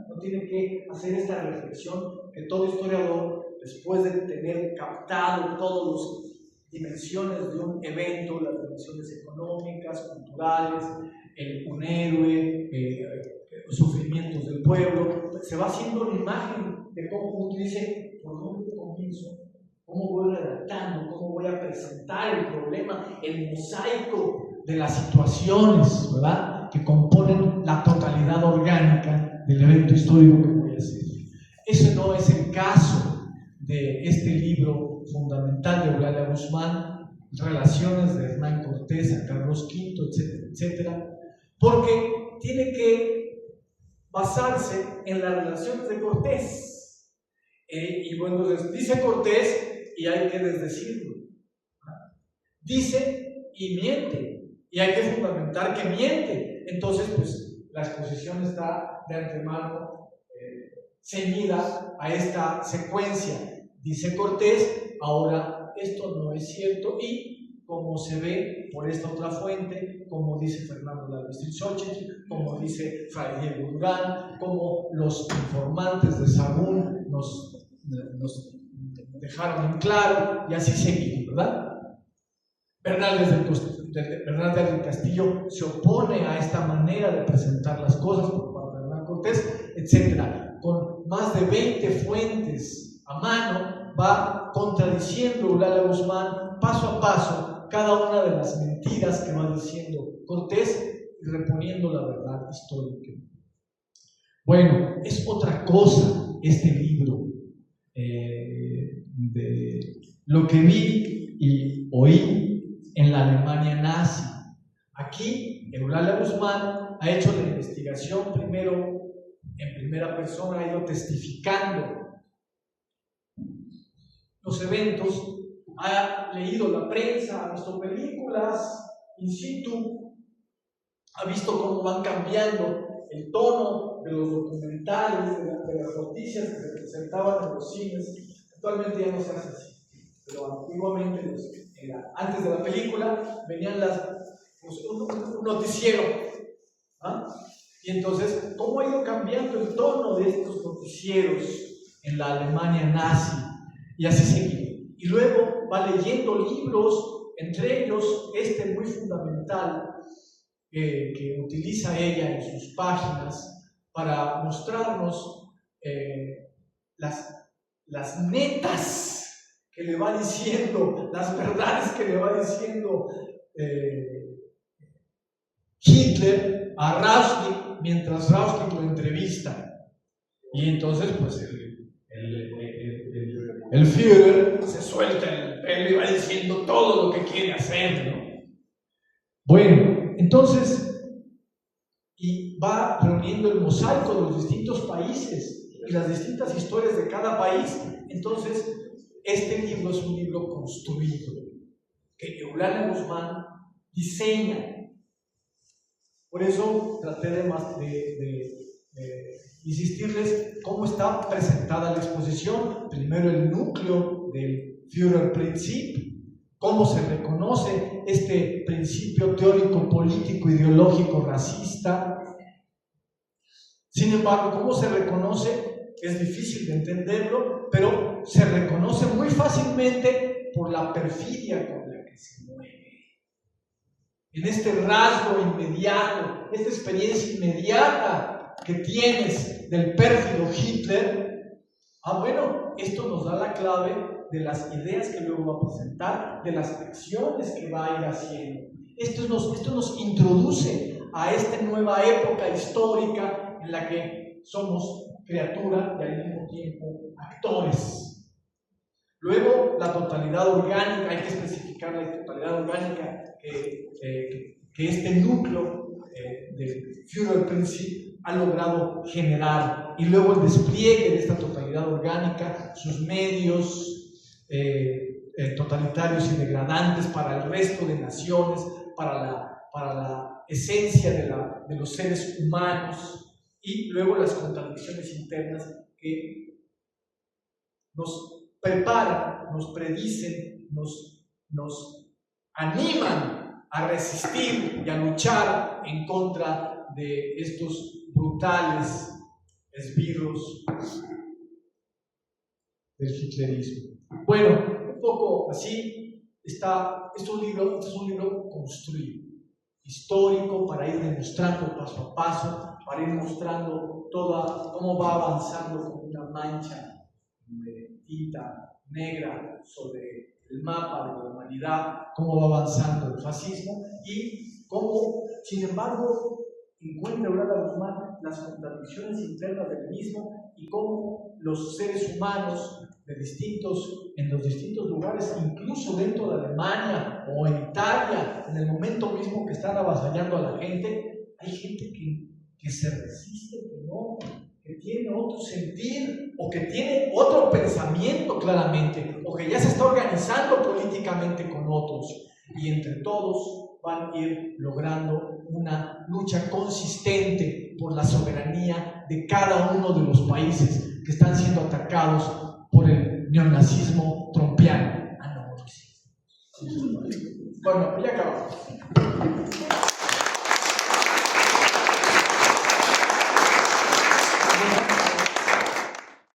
No tiene que hacer esta reflexión que todo historiador, después de tener captado todas las dimensiones de un evento, las dimensiones económicas, culturales, un héroe, los sufrimientos del pueblo, se va haciendo una imagen de cómo uno dice, por dónde comienzo, cómo voy redactando, cómo voy a presentar el problema, el mosaico de las situaciones, ¿verdad?, que componen la totalidad orgánica del evento histórico que voy a hacer. Ese no es el caso de este libro fundamental de Eulalia Guzmán, Relaciones de Hernán Cortés a Carlos V, etcétera, etcétera, porque tiene que basarse en las relaciones de Cortés. Y bueno, dice Cortés y hay que desdecirlo. Dice y miente, y hay que fundamentar que miente. Entonces, pues, la exposición está de antemano ceñida a esta secuencia. Dice Cortés, ahora esto no es cierto, y como se ve por esta otra fuente, como dice Fernando Lalvestri-Xochitl, como dice Fray Diego Durán, como los informantes de Sahagún nos dejaron en claro, y así seguimos, ¿verdad? Bernal del Castillo se opone a esta manera de presentar las cosas por parte de Hernán Cortés, etc. Con más de 20 fuentes a mano, va va contradiciendo Eulalia Guzmán paso a paso cada una de las mentiras que va diciendo Cortés y reponiendo la verdad histórica. Bueno, es otra cosa este libro de lo que vi y oí en la Alemania nazi. Aquí Eulalia Guzmán ha hecho la investigación primero en primera persona, ha ido testificando los eventos, ha leído la prensa, ha visto películas in situ, ha visto cómo van cambiando el tono de los documentales, de las noticias que se presentaban en los cines. Actualmente ya no se hace así, pero antiguamente, antes de la película, venían un noticiero, ¿ah? Y entonces, ¿cómo ha ido cambiando el tono de estos noticieros en la Alemania nazi? Y así seguido. Y luego va leyendo libros, entre ellos este muy fundamental que utiliza ella en sus páginas para mostrarnos las netas que le va diciendo, las verdades que le va diciendo Hitler a Rauschning mientras Rauschning lo entrevista. Y entonces, pues el Führer se suelta el pelo y va diciendo todo lo que quiere hacer, ¿no? Bueno, entonces, y va reuniendo el mosaico de los distintos países y las distintas historias de cada país. Entonces, este libro es un libro construido que Eulalia Guzmán diseña. Por eso traté de insistirles cómo está presentada la exposición. Primero el núcleo del Führerprinzip, cómo se reconoce este principio teórico, político, ideológico, racista. Sin embargo, cómo se reconoce es difícil de entenderlo, pero se reconoce muy fácilmente por la perfidia con la que se mueve. En este rasgo inmediato, esta experiencia inmediata que tienes del pérfido Hitler, bueno, esto nos da la clave de las ideas que luego va a presentar, de las acciones que va a ir haciendo. Esto nos introduce a esta nueva época histórica en la que somos criatura y al mismo tiempo actores. Luego, la totalidad orgánica, hay que especificar la totalidad orgánica que este núcleo del Führerprinzip ha logrado generar, y luego el despliegue de esta totalidad orgánica, sus medios totalitarios y degradantes para el resto de naciones, para la esencia de los seres humanos, y luego las contradicciones internas que nos preparan, nos predicen, nos animan a resistir y a luchar en contra de estos brutales esbirros del hitlerismo. Bueno, un poco así está. Este es un libro construido, histórico, para ir demostrando paso a paso, para ir mostrando cómo va avanzando con una mancha de tinta negra sobre el mapa de la humanidad, cómo va avanzando el fascismo y cómo, sin embargo, encuentra Eulalia Guzmán las contradicciones internas del mismo y cómo los seres humanos en los distintos lugares, incluso dentro de Alemania o en Italia, en el momento mismo que están avasallando a la gente, hay gente que se resiste, que tiene otro sentir, o que tiene otro pensamiento claramente, o que ya se está organizando políticamente con otros, y entre todos van a ir logrando una lucha consistente por la soberanía de cada uno de los países que están siendo atacados por el neonazismo trompiano. No. Bueno, ya acabamos.